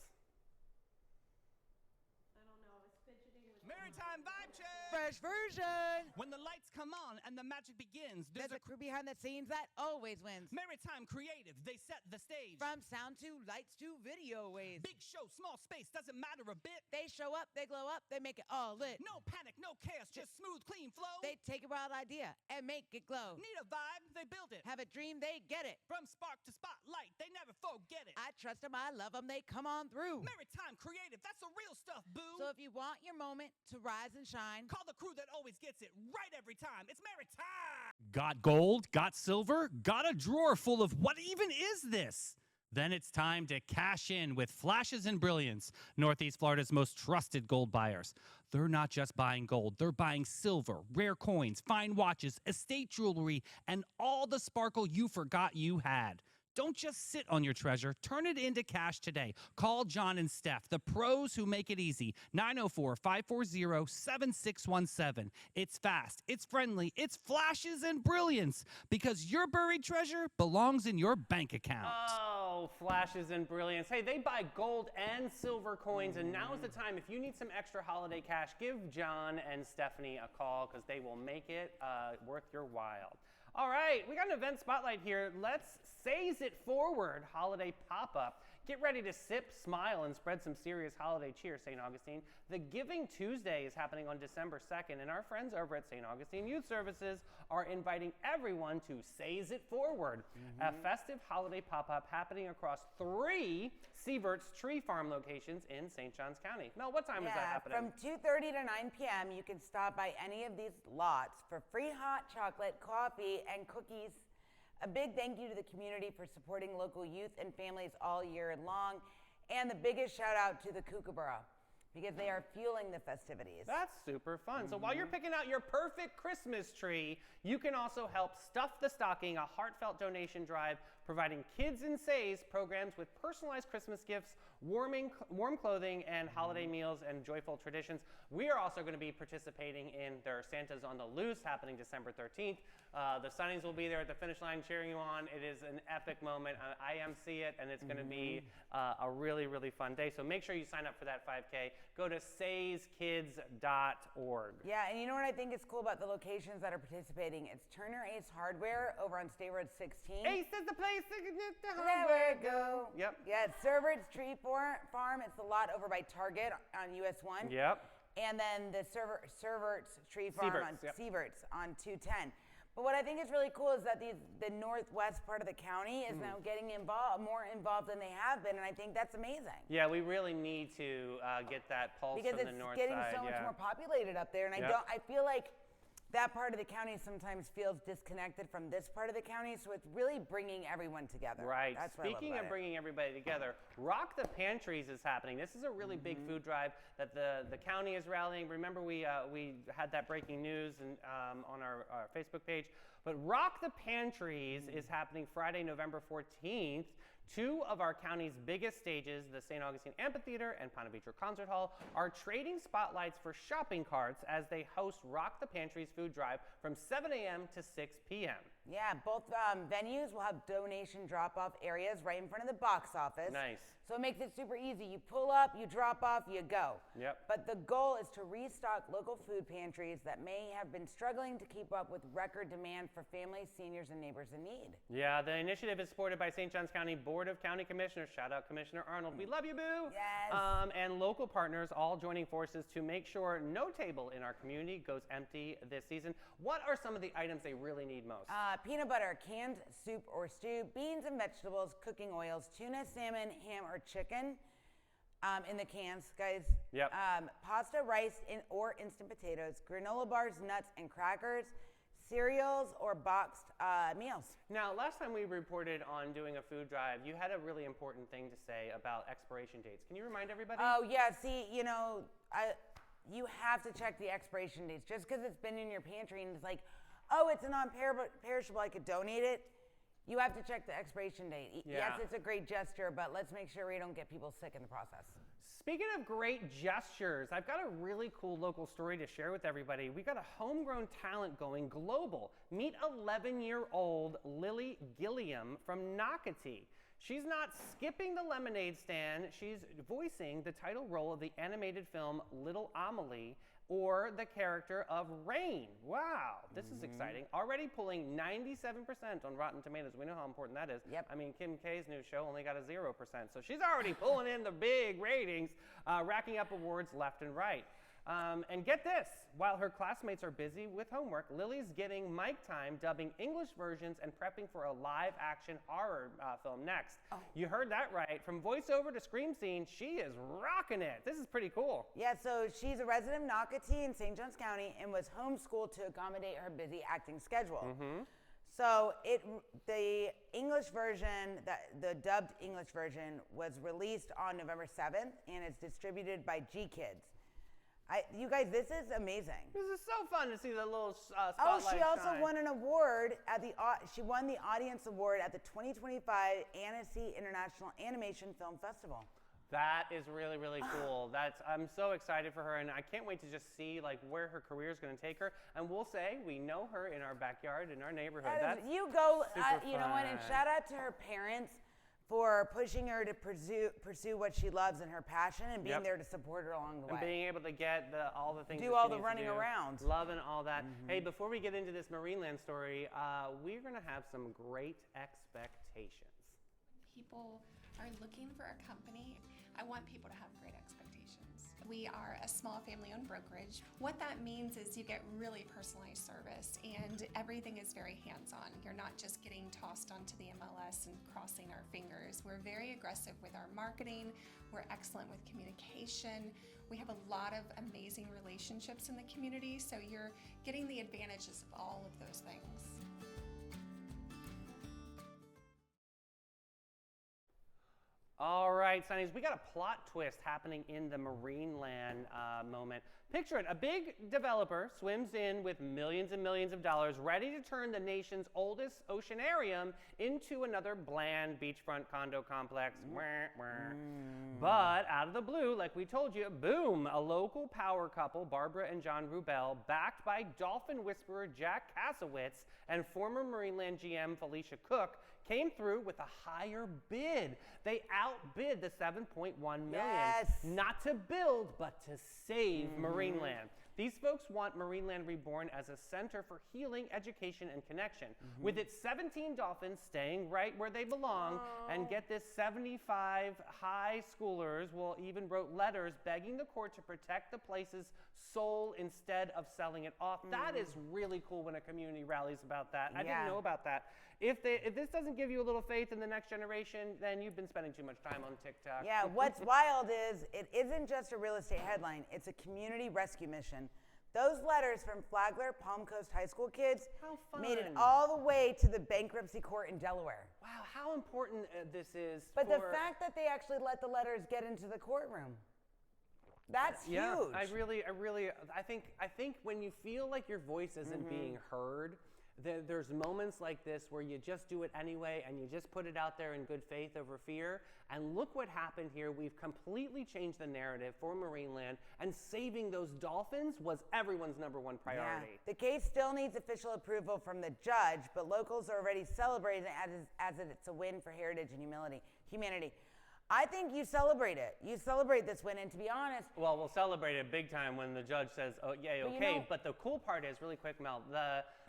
Maritime Vibe Check! Fresh version. When the lights come on and the magic begins, There's a crew behind the scenes that always wins. Maritime Creative, they set the stage. From sound to lights to video waves. Big show, small space, doesn't matter a bit. They show up, they glow up, they make it all lit. No panic, no chaos, just smooth, clean flow. They take a wild idea and make it glow. Need a vibe, they build it. Have a dream, they get it. From spark to spotlight, they never forget it. I trust them, I love them, they come on through. Maritime Creative, that's the real stuff, boo. So if you want your moment to rise and shine, Call the crew that always gets it right every time. It's Maritime. Got gold? Got silver? Got a drawer full of what even is this? Then it's time to cash in with Flashes and Brilliance, Northeast Florida's most trusted gold buyers. They're not just buying gold, they're buying silver, rare coins, fine watches, estate jewelry, and all the sparkle you forgot you had. Don't just sit on your treasure. Turn it into cash today. Call John and Steph, the pros who make it easy. 904-540-7617. It's fast, it's friendly, it's Flashes and Brilliance, because your buried treasure belongs in your bank account. Oh, Flashes and Brilliance. Hey, they buy gold and silver coins, and now is the time. If you need some extra holiday cash, give John and Stephanie a call because they will make it worth your while. All right, we got an event spotlight here. Let's Says It Forward holiday pop-up. Get ready to sip, smile, and spread some serious holiday cheer, St. Augustine. The Giving Tuesday is happening on December 2nd, and our friends over at St. Augustine Youth Services are inviting everyone to Says It Forward, a festive holiday pop-up happening across 3 Sievert's Tree Farm locations in St. Johns County. Mel, what time is that happening? From 2:30 to 9 p.m., you can stop by any of these lots for free hot chocolate, coffee, and cookies. A big thank you to the community for supporting local youth and families all year long. And the biggest shout out to the Kookaburra because they are fueling the festivities. That's super fun. So while you're picking out your perfect Christmas tree, you can also help Stuff the Stocking, a heartfelt donation drive providing Kids in Says programs with personalized Christmas gifts, warm clothing, and holiday meals and joyful traditions. We are also going to be participating in their Santa's on the Loose happening December 13th. The Sunnies will be there at the finish line cheering you on. It is an epic moment. I MC it, and it's going to be a really, really fun day. So make sure you sign up for that 5K. Go to sayskids.org. Yeah, and you know what I think is cool about the locations that are participating? It's Turner Ace Hardware over on State Road 16. Ace is the place to get the There we go. Yep. Yeah, it's Servert's Tree Farm. It's the lot over by Target on US 1. Yep. And then the Servert's Tree Farm Sievert's, on yep. Sievert's on 210. But what I think is really cool is that the northwest part of the county is now getting more involved than they have been, and I think that's amazing. Yeah, we really need to get that pulse Because from it's the north getting side. so much yeah. more populated up there, and Yep. I feel like that part of the county sometimes feels disconnected from this part of the county, so it's really bringing everyone together. Right. That's what I love Speaking about of it. bringing everybody together, Rock the Pantries is happening. This is a really big food drive that the county is rallying. Remember, we had that breaking news on our Facebook page. But Rock the Pantries is happening Friday, November 14th. 2 of our county's biggest stages, the St. Augustine Amphitheater and Ponte Vedra Concert Hall, are trading spotlights for shopping carts as they host Rock the Pantries food drive from 7 a.m. to 6 p.m. Yeah, both venues will have donation drop-off areas right in front of the box office. Nice. So it makes it super easy. You pull up, you drop off, you go. Yep. But the goal is to restock local food pantries that may have been struggling to keep up with record demand for families, seniors, and neighbors in need. Yeah, the initiative is supported by St. Johns County Board of County Commissioners. Shout out Commissioner Arnold. We love you, boo. Yes. And local partners all joining forces to make sure no table in our community goes empty this season. What are some of the items they really need most? Peanut butter, canned soup or stew, beans and vegetables, cooking oils, tuna, salmon, ham, or chicken in the cans, guys. Yep. Pasta, rice, or instant potatoes, granola bars, nuts, and crackers, cereals, or boxed meals. Now, last time we reported on doing a food drive, you had a really important thing to say about expiration dates. Can you remind everybody? Oh, yeah. See, you have to check the expiration dates. Just because it's been in your pantry and it's like, oh, it's a non-perishable, I could donate it. You have to check the expiration date. Yes, Yeah. it's a great gesture, but let's make sure we don't get people sick in the process. Speaking of great gestures, I've got a really cool local story to share with everybody. We got a homegrown talent going global. Meet 11-year-old Lily Gilliam from Nocatee. She's not skipping the lemonade stand. She's voicing the title role of the animated film Little Amelie, or the character of Rain. Wow, this is exciting. Already pulling 97% on Rotten Tomatoes. We know how important that is. Yep. I mean, Kim K's new show only got a 0%, so she's already pulling in the big ratings, racking up awards left and right. And get this, while her classmates are busy with homework, Lily's getting mic time, dubbing English versions and prepping for a live-action horror film next. Oh. You heard that right. From voiceover to scream scene, she is rocking it. This is pretty cool. Yeah, so she's a resident of Nocatee in St. Johns County and was homeschooled to accommodate her busy acting schedule. So the English version, the dubbed English version, was released on November 7th, and it's distributed by G Kids. You guys, this is amazing. This is so fun to see the little spotlight Oh, she also shine. won an award at she won the audience award at the 2025 Annecy International Animation Film Festival. That is really, really cool. I'm so excited for her, and I can't wait to just see like where her career is going to take her. And we'll say we know her in our backyard, in our neighborhood. You go, super you know what, and fun. shout out to her parents for pushing her to pursue what she loves and her passion, and being Yep. there to support her along the And way. being able to get all the things Do that all she the needs to running do. around. Loving all that. Hey, before we get into this Marineland story, we're going to have some great expectations. People are looking for a company. I want people to have great expectations. We are a small family-owned brokerage. What that means is you get really personalized service, and everything is very hands-on. You're not just getting tossed onto the MLS and crossing our fingers. We're very aggressive with our marketing. We're excellent with communication. We have a lot of amazing relationships in the community, so you're getting the advantages of all of those things. All right, Sonnies, we got a plot twist happening in the Marineland moment. Picture it, a big developer swims in with millions and millions of dollars, ready to turn the nation's oldest oceanarium into another bland beachfront condo complex. Wah, wah. But out of the blue, like we told you, boom, a local power couple, Barbara and John Rubel, backed by dolphin whisperer Jack Kasowitz and former Marineland GM Felicia Cook, came through with a higher bid. They outbid the $7.1 million. Yes. Not to build, but to save Marineland. These folks want Marineland reborn as a center for healing, education, and connection. With its 17 dolphins staying right where they belong, and get this, 75 high schoolers even wrote letters begging the court to protect the place's soul instead of selling it off. That is really cool when a community rallies about that. I didn't Yeah. know about that. If this doesn't give you a little faith in the next generation, then you've been spending too much time on TikTok. Yeah, what's wild is it isn't just a real estate headline, it's a community rescue mission. Those letters from Flagler Palm Coast High School kids How made it fun. all the way to the bankruptcy court in Delaware. Wow, how important this is. But the for- fact that they actually let the letters get into the courtroom, that's Yeah, huge. I think when you feel like your voice isn't being heard, there's moments like this where you just do it anyway, and you just put it out there in good faith over fear. And look what happened here. We've completely changed the narrative for Marineland, and saving those dolphins was everyone's number one priority. The case still needs official approval from the judge, but locals are already celebrating it as it's a win for heritage and humanity. I think you celebrate it. You celebrate this win, and to be honest, Well, we'll celebrate it big time when the judge says, "Oh, yay, But you okay." know- But the cool part is, really quick, Mel,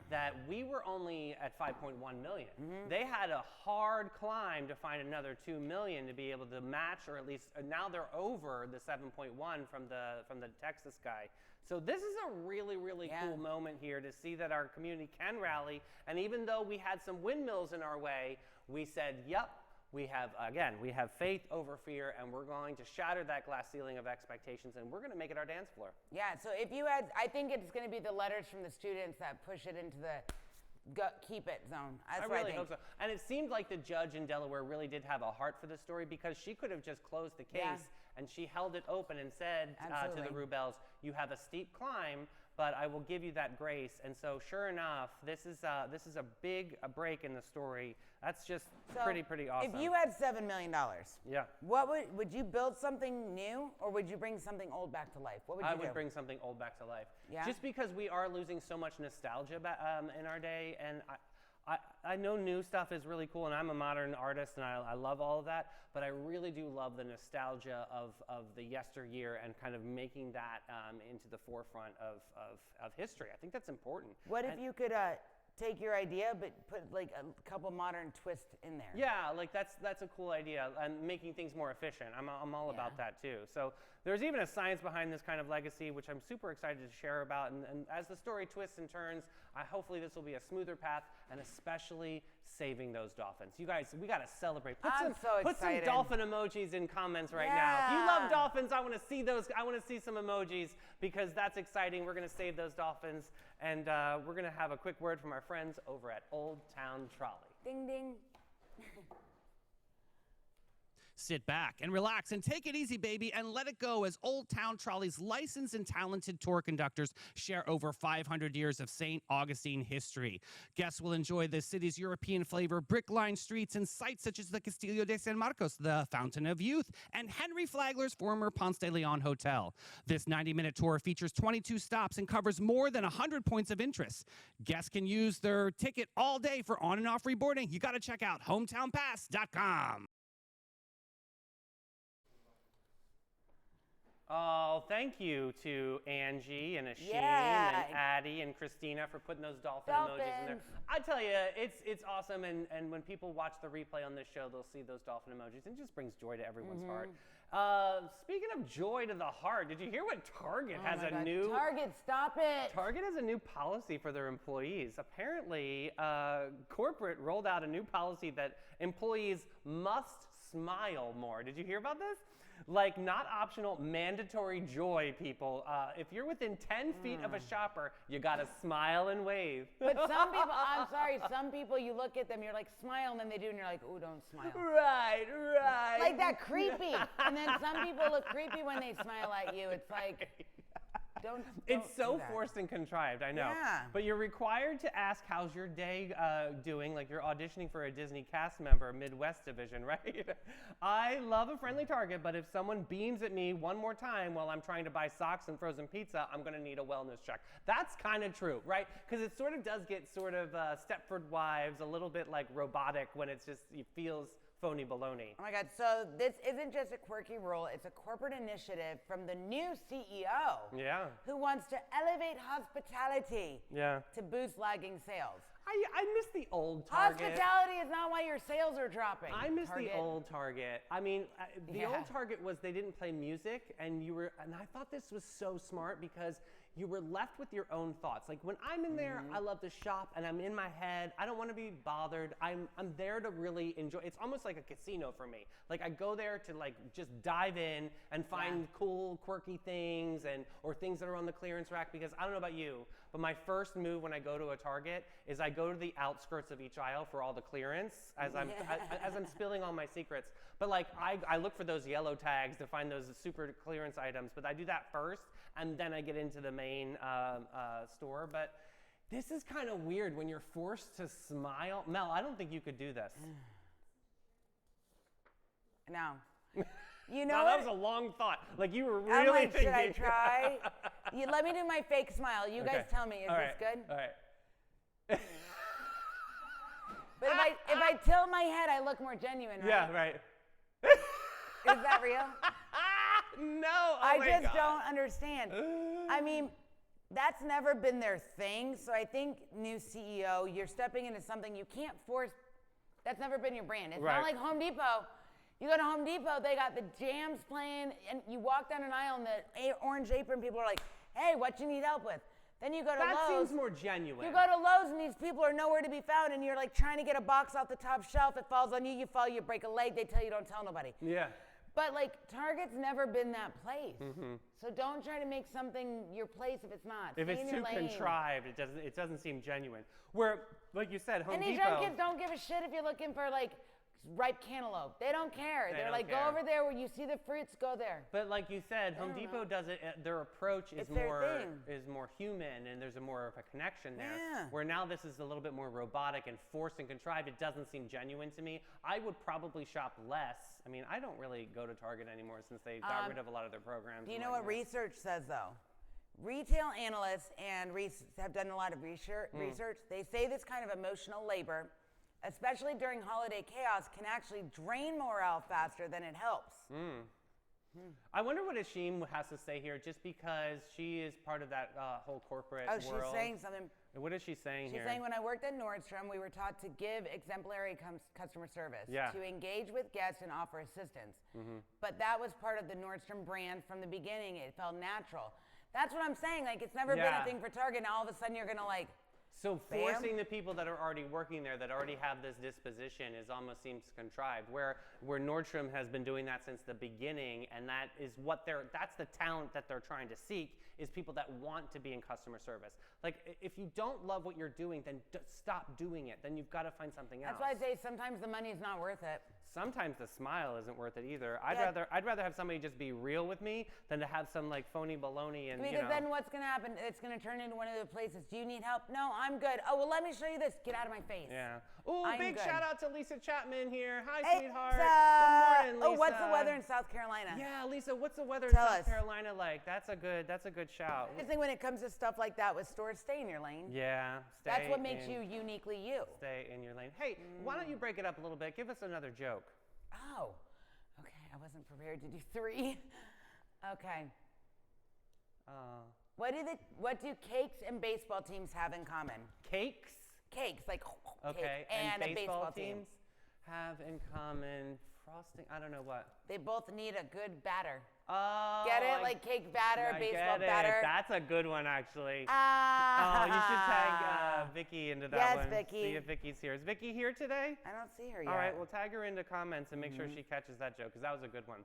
that we were only at 5.1 million. They had a hard climb to find another 2 million to be able to match, or at least now they're over the 7.1 from the Texas guy. So this is a really, really Yeah. cool moment here to see that our community can rally. And even though we had some windmills in our way, we said, "Yep." We have faith over fear, and we're going to shatter that glass ceiling of expectations, and we're going to make it our dance floor. yeah, so if you had, I think it's going to be the letters from the students that push it into the keep it zone. That's I what really I think. hope so. And it seemed like the judge in Delaware really did have a heart for the story, because she could have just closed the case, Yeah. and she held it open and said to the Absolutely. Rubels, "You have a steep climb, but I will give you that grace. And so, sure enough, this is a big break in the story. That's just So, pretty awesome. If you had $7 million, yeah. what would you build something new, or would you bring something old back to life? What would you I do? would bring something old back to life. Yeah? Just because we are losing so much nostalgia in our day, and I know new stuff is really cool, and I'm a modern artist, and I love all of that, but I really do love the nostalgia of the yesteryear and kind of making that into the forefront of history. I think that's important. What if you could take your idea, but put like a couple modern twists in there? Yeah, like that's a cool idea, and making things more efficient. I'm all about that too. So there's even a science behind this kind of legacy, which I'm super excited to share about. And as the story twists and turns, hopefully this will be a smoother path, and especially saving those dolphins. You guys, we got to celebrate. Put I'm so Put some excited. dolphin emojis in comments right now. If you Yeah. love dolphins, I want to see those. I want to see some emojis because that's exciting. We're going to save those dolphins, and we're going to have a quick word from our friends over at Old Town Trolley. Ding ding. Sit back and relax and take it easy, baby, and let it go as Old Town Trolley's licensed and talented tour conductors share over 500 years of St. Augustine history. Guests will enjoy the city's European flavor, brick-lined streets, and sites such as the Castillo de San Marcos, the Fountain of Youth, and Henry Flagler's former Ponce de Leon Hotel. This 90-minute tour features 22 stops and covers more than 100 points of interest. Guests can use their ticket all day for on and off reboarding. You got to check out hometownpass.com. Oh, thank you to Angie and Asheen Yeah. and Addie and Christina for putting those dolphin emojis in there. Dolphins. I tell you, it's awesome, and when people watch the replay on this show, they'll see those dolphin emojis, and it just brings joy to everyone's heart. Speaking of joy to the heart, did you hear what Target has Oh my a God. new Target, stop it. Target has a new policy for their employees. Apparently, corporate rolled out a new policy that employees must smile more. Did you hear about this? Like, not optional, mandatory joy, people. If you're within 10 feet of a shopper, you gotta smile and wave. But some people, I'm sorry, some people, you look at them, you're like, smile, and then they do, and you're like, ooh, don't smile. Right. Like that creepy. And then some people look creepy when they smile at you. It's like, don't It's do so that. forced and contrived, I know. Yeah. But you're required to ask, how's your day doing? Like you're auditioning for a Disney cast member, Midwest Division, right? I love a friendly Target, but if someone beams at me one more time while I'm trying to buy socks and frozen pizza, I'm gonna need a wellness check. That's kind of true, right? Because it sort of does get sort of Stepford Wives, a little bit like robotic when it feels phony baloney. Oh my God, so this isn't just a quirky rule, it's a corporate initiative from the new CEO Yeah. who wants to elevate hospitality Yeah. to boost lagging sales. I miss the old Target. Hospitality is not why your sales are dropping. I miss Target. the old Target. I mean, the Yeah. old Target was they didn't play music, and I thought this was so smart because you were left with your own thoughts. Like when I'm in there, I love to shop, and I'm in my head. I don't want to be bothered. I'm there to really enjoy. It's almost like a casino for me. Like I go there to like just dive in and find cool, quirky things or things that are on the clearance rack. Because I don't know about you, but my first move when I go to a Target is I go to the outskirts of each aisle for all the clearance as I'm spilling all my secrets. But like I look for those yellow tags to find those super clearance items. But I do that first, and then I get into the main store. But this is kind of weird when you're forced to smile. Mel, I don't think you could do this. No. You know Wow, that what? was a long thought. Like you were I'm really like, thinking. should I try? Let me do my fake smile. You guys Okay. tell me, is All this right. good? All right. But if I tilt my head, I look more genuine, right? Yeah, right. Is that real? No. Oh I my just God. don't understand. I mean, that's never been their thing. So I think new CEO, you're stepping into something you can't force. That's never been your brand. It's Right. not like Home Depot. You go to Home Depot, they got the jams playing, and you walk down an aisle, and the orange apron people are like, "Hey, what you need help with?" Then you go to That Lowe's. seems more genuine. You go to Lowe's and these people are nowhere to be found, and you're like trying to get a box off the top shelf. It falls on you. You fall. You break a leg. They tell you don't tell nobody. Yeah. But like Target's never been that place. So don't try to make something your place if it's not. If Stay it's in your too lane. contrived, it doesn't seem genuine. Where, like you said, Home And these Depot. young kids don't give a shit if you're looking for like ripe cantaloupe. They don't care. They They're don't like, care. go over there where you see the fruits, go there. But like you said, Home don't Depot know. does it. Their approach is It's their thing. more human, and there's more of a connection there. Yeah. Where now this is a little bit more robotic and forced and contrived. It doesn't seem genuine to me. I would probably shop less. I mean, I don't really go to Target anymore since they got rid of a lot of their programs. Do you and know like what that. research says though? Retail analysts and have done a lot of research. They say this kind of emotional labor, especially during holiday chaos, can actually drain morale faster than it helps. I wonder what Ashim has to say here, just because she is part of that whole corporate Oh, world. she's saying something. What is she saying She's here? saying, when I worked at Nordstrom, we were taught to give exemplary customer service, Yeah. to engage with guests and offer assistance. But that was part of the Nordstrom brand from the beginning. It felt natural. That's what I'm saying. Like, it's never been Yeah. a thing for Target. Now all of a sudden you're gonna like, So Bam. forcing the people that are already working there, that already have this disposition, is almost seems contrived. Where Nordstrom has been doing that since the beginning, and that is what that's the talent that they're trying to seek, is people that want to be in customer service. Like, if you don't love what you're doing, then stop doing it. Then you've got to find something else. that's why I say sometimes the money is not worth it. Sometimes the smile isn't worth it either. Yeah. I'd rather have somebody just be real with me than to have some like phony baloney and Because then what's gonna happen? It's gonna turn into one of the places. Do you need help? No, I'm good. Oh, well, let me show you this. Get out of my face. Yeah. Oh, I'm big good. shout out to Lisa Chapman here. Hi, Hey, sweetheart. Lisa. Good morning, Lisa. Oh, what's the weather in South Carolina? Yeah, Lisa, what's the weather Tell in South us. Carolina like? That's a good shout. I think when it comes to stuff like that with stores, stay in your lane. Yeah. That's what makes in- you uniquely you. Stay in your lane. Hey, why don't you break it up a little bit? Give us another joke. Oh, okay. I wasn't prepared to do 3. Okay. What do cakes and baseball teams have in common? Cakes. Cakes, like Okay. cake, and a baseball team. teams have in common frosting. I don't know what. They both need a good batter. Oh. Get it? Like cake batter, I baseball get it. batter. That's a good one, actually. Ah. Oh, you should tag Vicky into that Yes, one. Vicky. See if Vicky's here. Is Vicky here today? I don't see her yet. All right, well, tag her into comments and make sure Mm-hmm. she catches that joke, because that was a good one.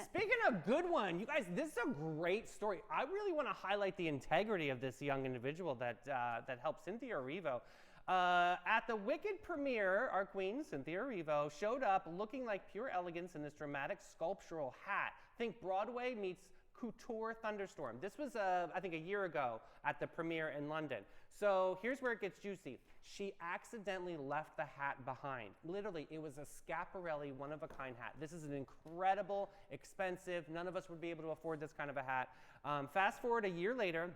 Speaking of good one, you guys, this is a great story. I really want to highlight the integrity of this young individual that helped Cynthia Erivo. At the Wicked premiere, our queen, Cynthia Erivo, showed up looking like pure elegance in this dramatic sculptural hat. Think Broadway meets Couture Thunderstorm. This was, I think, a year ago at the premiere in London. So here's where it gets juicy. She accidentally left the hat behind. Literally, it was a Schiaparelli one-of-a-kind hat. This is an incredible, expensive, none of us would be able to afford this kind of a hat. Fast forward a year later,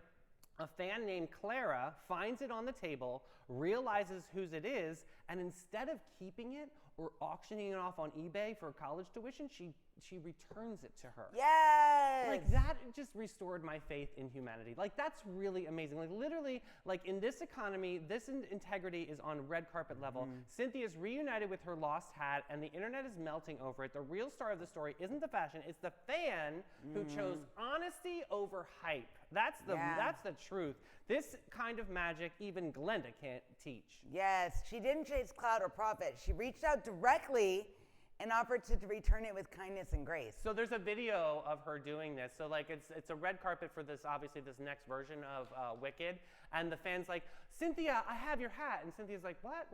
a fan named Clara finds it on the table, realizes whose it is, and instead of keeping it or auctioning it off on eBay for college tuition, she returns it to her. Yes. Like, that just restored my faith in humanity. Like, that's really amazing. Like, literally, like, in this economy, this integrity is on red carpet level. Cynthia's reunited with her lost hat, and the internet is melting over it. The real star of the story isn't the fashion, it's the fan who chose honesty over hype. That's the truth. This kind of magic even Glenda can't teach. Yes, she didn't chase clout or profit. She reached out directly and offered to return it with kindness and grace. So there's a video of her doing this. So like it's a red carpet for this, obviously this next version of Wicked. And the fan's like, Cynthia, I have your hat. And Cynthia's like, what?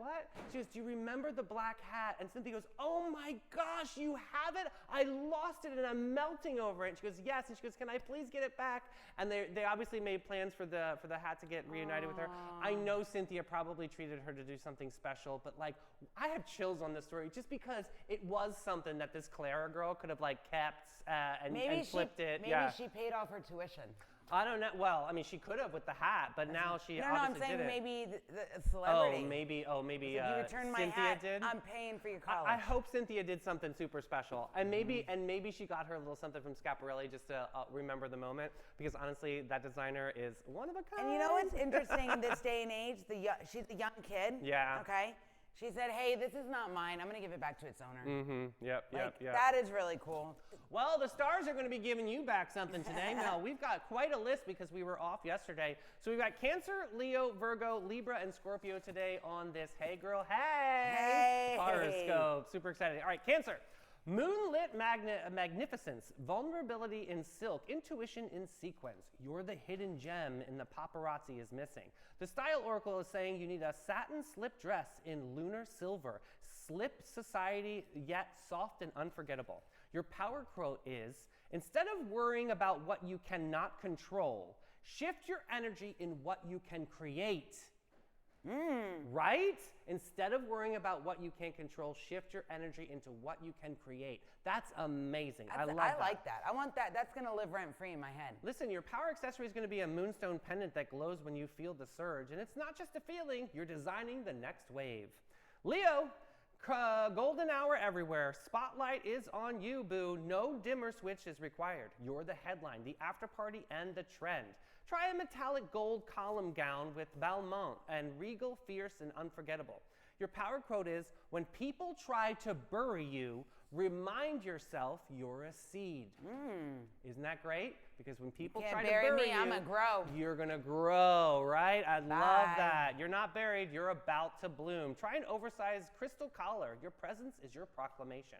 She goes, do you remember the black hat? And Cynthia goes, oh my gosh, you have it? I lost it and I'm melting over it. And she goes, yes. And she goes, can I please get it back? And they obviously made plans for the hat to get reunited with her. I know Cynthia probably treated her to do something special, but like, I have chills on this story just because it was something that this Clara girl could have like kept and flipped it. Maybe she paid off her tuition. I don't know. Well, I mean, she could have with the hat, but now she I'm obviously saying did it. maybe the celebrity. Maybe. If you return my Cynthia hat, did. I'm paying for your college. I hope Cynthia did something super special, and maybe she got her a little something from Schiaparelli just to remember the moment. Because honestly, that designer is one of a kind. And you know what's interesting in this day and age? She's a young kid. Yeah. Okay. She said, "Hey, this is not mine. I'm gonna give it back to its owner." Mm-hmm. Yep. That is really cool. Well, the stars are going to be giving you back something today. Mel, we've got quite a list because we were off yesterday. So we've got Cancer, Leo, Virgo, Libra, and Scorpio today on this Hey Girl, Hey horoscope. Super excited. All right, Cancer. Moonlit magnificence, vulnerability in silk, intuition in sequence. You're the hidden gem in the paparazzi is missing. The Style Oracle is saying you need a satin slip dress in lunar silver, slip society, yet soft and unforgettable. Your power quote is, instead of worrying about what you cannot control, shift your energy in what you can create. Right? Instead of worrying about what you can't control, shift your energy into what you can create. That's amazing. I love that. I like that. I want that. That's going to live rent free in my head. Listen, your power accessory is going to be a moonstone pendant that glows when you feel the surge. And it's not just a feeling, you're designing the next wave. Leo, golden hour everywhere. Spotlight is on you, boo. No dimmer switch is required. You're the headline, the after party, and the trend. Try a metallic gold column gown with Balmain and regal, fierce, and unforgettable. Your power quote is, when people try to bury you, remind yourself you're a seed. Isn't that great? Because when people try to bury me, you, I'm gonna grow. You're gonna grow, right? I love that. You're not buried, you're about to bloom. Try an oversized crystal collar. Your presence is your proclamation.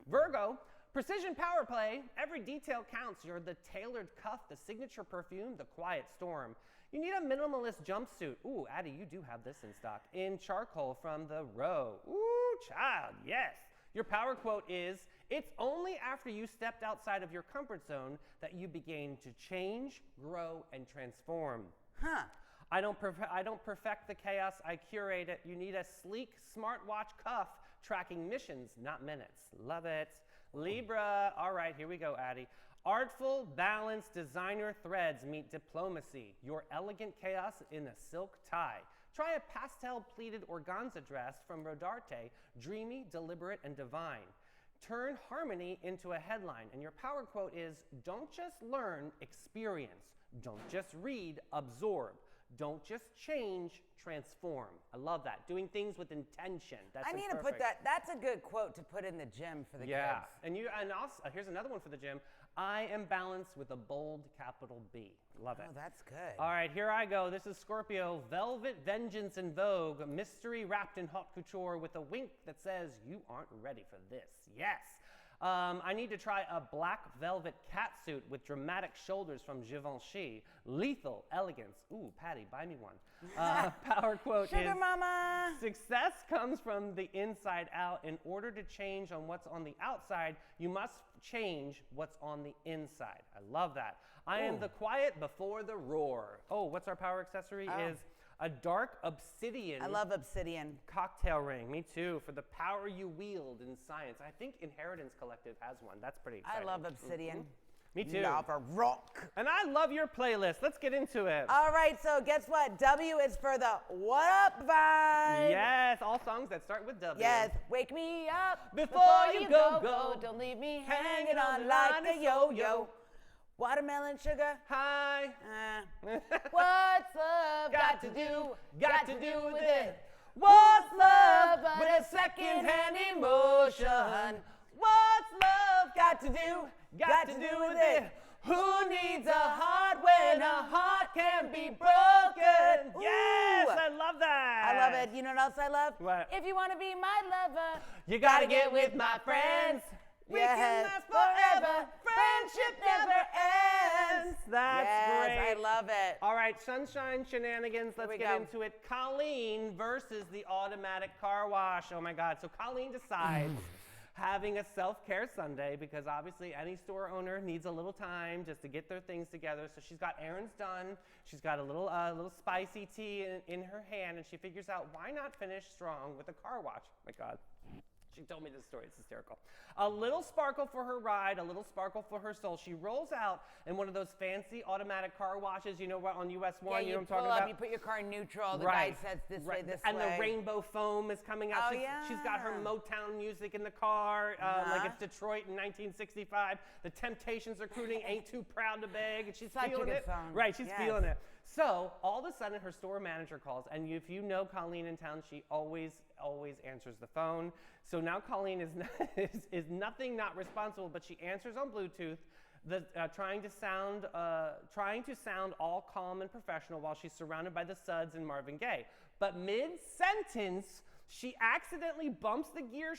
Virgo, precision power play. Every detail counts. You're the tailored cuff, the signature perfume, the quiet storm. You need a minimalist jumpsuit. Ooh, Addie, you do have this in stock. In charcoal from the Row. Ooh, child, yes. Your power quote is, it's only after you stepped outside of your comfort zone that you begin to change, grow, and transform. I don't perfect the chaos, I curate it. You need a sleek smartwatch cuff tracking missions, not minutes. Love it. Libra, all right, here we go, Addie. Artful, balanced designer threads meet diplomacy. Your elegant chaos in a silk tie. Try a pastel pleated organza dress from Rodarte, dreamy, deliberate, and divine. Turn harmony into a headline, and your power quote is, don't just learn, experience. Don't just read, absorb. Don't just change, transform. I love that. Doing things with intention. That's I need perfect. to put that. That's a good quote to put in the gym for the kids. And also here's another one for the gym. I am balanced with a bold capital B. Love it. Oh, that's good. All right, here I go. This is Scorpio. Velvet vengeance in vogue. Mystery wrapped in haute couture with a wink that says you aren't ready for this. Yes. I need to try a black velvet catsuit with dramatic shoulders from Givenchy. Lethal elegance. Ooh, Patty, buy me one. Power quote Sugar is, mama. success comes from the inside out. In order to change on what's on the outside, you must change what's on the inside. I love that. I am the quiet before the roar. Oh, what's our power accessory? Is a dark obsidian. I love obsidian. Cocktail ring. Me too. For the power you wield in science. I think Inheritance Collective has one. That's pretty exciting. I love obsidian. Me too. Love a rock. And I love your playlist. Let's get into it. All right, so guess what? W is for the what up vibe. Yes, all songs that start with W. Yes, wake me up Before you go. Don't leave me hanging on like a yo-yo. Watermelon sugar. Hi. What's love got to do with it? What's love but a second-hand emotion? What's love got to do with it? Who needs a heart when a heart can be broken? Yes, I love that. I love it. You know what else I love? What? If you want to be my lover, You gotta get with my friends. We can Yes. last forever. Friendship never ends. That's yes, great. I love it. All right, sunshine shenanigans. Let's we get go. into it. Colleen versus the automatic car wash. Oh my God. So Colleen decides having a self-care Sunday because obviously any store owner needs a little time just to get their things together. So she's got errands done. She's got a little spicy tea in her hand, and she figures out why not finish strong with a car wash. Oh my God. She told me this story. It's hysterical. A little sparkle for her ride, a little sparkle for her soul. She rolls out in one of those fancy automatic car washes, you know what, on US 1, Yeah, you know you what I'm pull talking up, about? you put your car in neutral, the Right. guy says this Right. way, this and way. the rainbow foam is coming out. Oh, She's got her yeah. Motown music in the car, like Uh-huh. it's Detroit in 1965. The Temptations recruiting Ain't Too Proud to Beg, and she's Such a feeling good it. song. Right, she's Yes. feeling it. So all of a sudden, her store manager calls, and if you know Colleen in town, she always answers the phone. So now Colleen is nothing not responsible, but she answers on Bluetooth, trying to sound all calm and professional while she's surrounded by the Suds and Marvin Gaye. But mid-sentence, she accidentally bumps the gear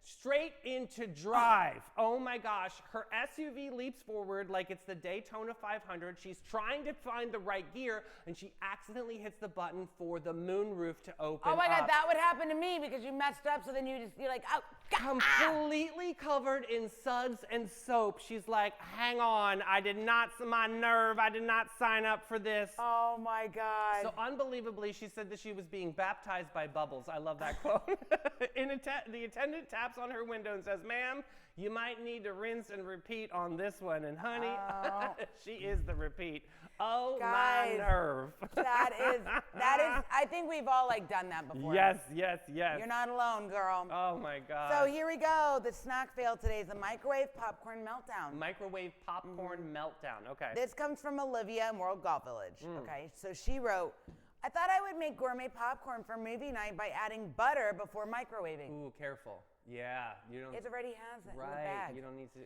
straight into drive. Oh my gosh, her SUV leaps forward like it's the Daytona 500. She's trying to find the right gear, and she accidentally hits the button for the moonroof to open Oh my God, up. that would happen to me because you messed up. So then you're like, oh, Completely covered in suds and soap. She's like, hang on, I did not sign up for this. Oh my God. So unbelievably, she said that she was being baptized by bubbles. I love that quote. The attendant taps on her window and says, ma'am, you might need to rinse and repeat on this one. And honey, she is the repeat. Oh, Guys, my nerve. that is, I think we've all like done that before. Yes, yes, yes. You're not alone, girl. Oh my God. So here we go. The snack fail today is the microwave popcorn meltdown. Microwave popcorn meltdown. Okay. This comes from Olivia in World Golf Village. Okay, so she wrote, I thought I would make gourmet popcorn for movie night by adding butter before microwaving. Ooh, careful. Yeah, you don't. It already has it in the right. bag. You don't need to.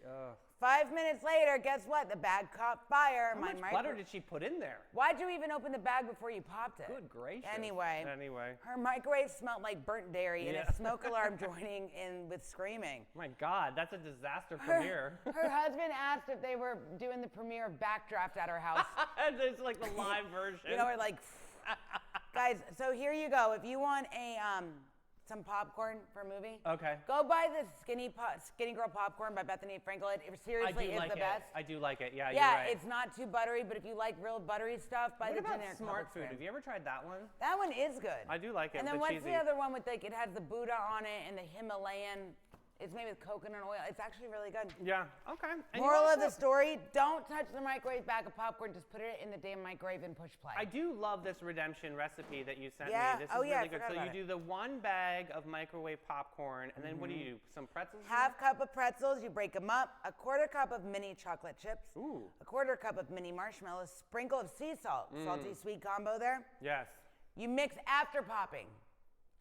5 minutes later, guess what? The bag caught fire. How much butter did she put in there? Why'd you even open the bag before you popped it? Good gracious. Anyway. Anyway. Her microwave smelled like burnt dairy and Yeah. a smoke alarm joining in with screaming. My God, that's a disaster premiere. Her husband asked if they were doing the premiere of Backdraft at her house. It's like the live version. You know, we're like, guys, so here you go. If you want some popcorn for a movie, Okay. go buy the Skinny Girl popcorn by Bethany Frankel. It seriously is the best. I do like it. Yeah, Yeah, you're right. it's not too buttery, but if you like real buttery stuff, buy What the about generic Smart Publix Food? brand. Have you ever tried that one? That one is good. I do like it. And then the what's cheesy. the other one with like it has the Buddha on it and the Himalayan? It's made with coconut oil. It's actually really good. Yeah. Okay. And you Moral of also- the story: don't touch the microwave bag of popcorn. Just put it in the damn microwave and push play. I do love this redemption recipe that you sent Yeah. me. This Oh, is yeah, I really good. forgot So you about it. do the one bag of microwave popcorn, and then what do you do? Some pretzels? in Half cup of pretzels, you break them up. A quarter cup of mini chocolate chips. Ooh. A quarter cup of mini marshmallows. Sprinkle of sea salt. Salty sweet combo there. there? Yes. You mix after popping.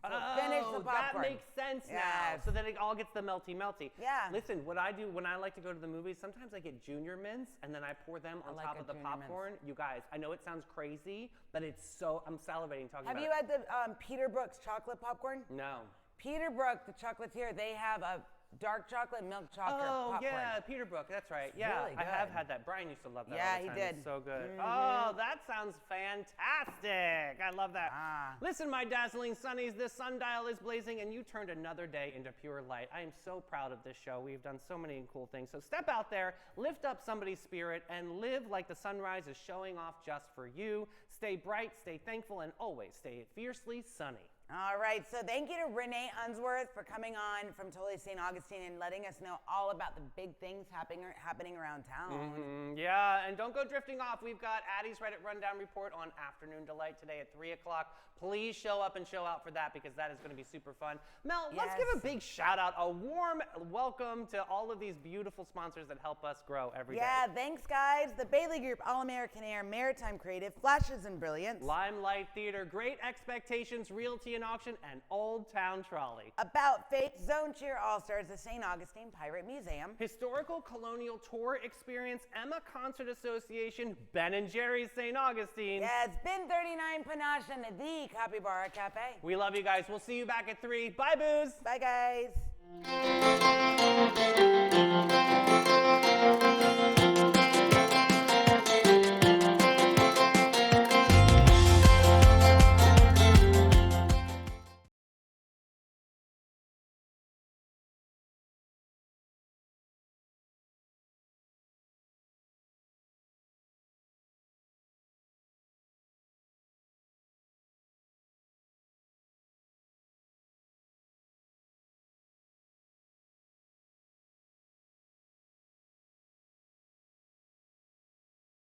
So finish the that popcorn. makes sense now. Yes. So then it all gets the melty. Yeah. Listen, what I do when I like to go to the movies, sometimes I get junior mints and then I pour them on like top a of the Junior Mints. popcorn. You guys, I know it sounds crazy, but it's so, I'm salivating talking Have about you it. had the Peter Brooks chocolate popcorn? No. Peter Brook, the chocolatier, they have a dark chocolate milk chocolate popcorn. yeah, Peterbrook, that's right. Yeah, really I have good. had that. Brian used to love that Yeah, all the he time. did. It's so good. Oh, that sounds fantastic. I love that. Ah. Listen, my dazzling sunnies, this sundial is blazing and you turned another day into pure light. I am so proud of this show. We've done so many cool things. So step out there, lift up somebody's spirit, and live like the sunrise is showing off just for you. Stay bright, stay thankful, and always stay fiercely sunny. All right, so thank you to Renee Unsworth for coming on from Totally St. Augustine and letting us know all about the big things happening around town. Yeah, and don't go drifting off. We've got Addie's Reddit Rundown Report on Afternoon Delight today at 3 o'clock. Please show up and show out for that because that is going to be super fun. Mel, let's give a Yes. big shout out, a warm welcome to all of these beautiful sponsors that help us grow every day. Yeah, thanks, guys. The Bailey Group, All American Air, Maritime Creative, Flashes and Brilliance, Limelight Theater, Great Expectations, Realty and Auction, and Old Town Trolley. About Face, Zone Cheer All Stars, the St. Augustine Pirate Museum, Historical Colonial Tour Experience, Emma Concert Association, Ben & Jerry's St. Augustine. yeah, it's been 39 Panache and the Capybara Cafe. We love you guys. We'll see you back at 3. Bye, Booze. Bye, guys.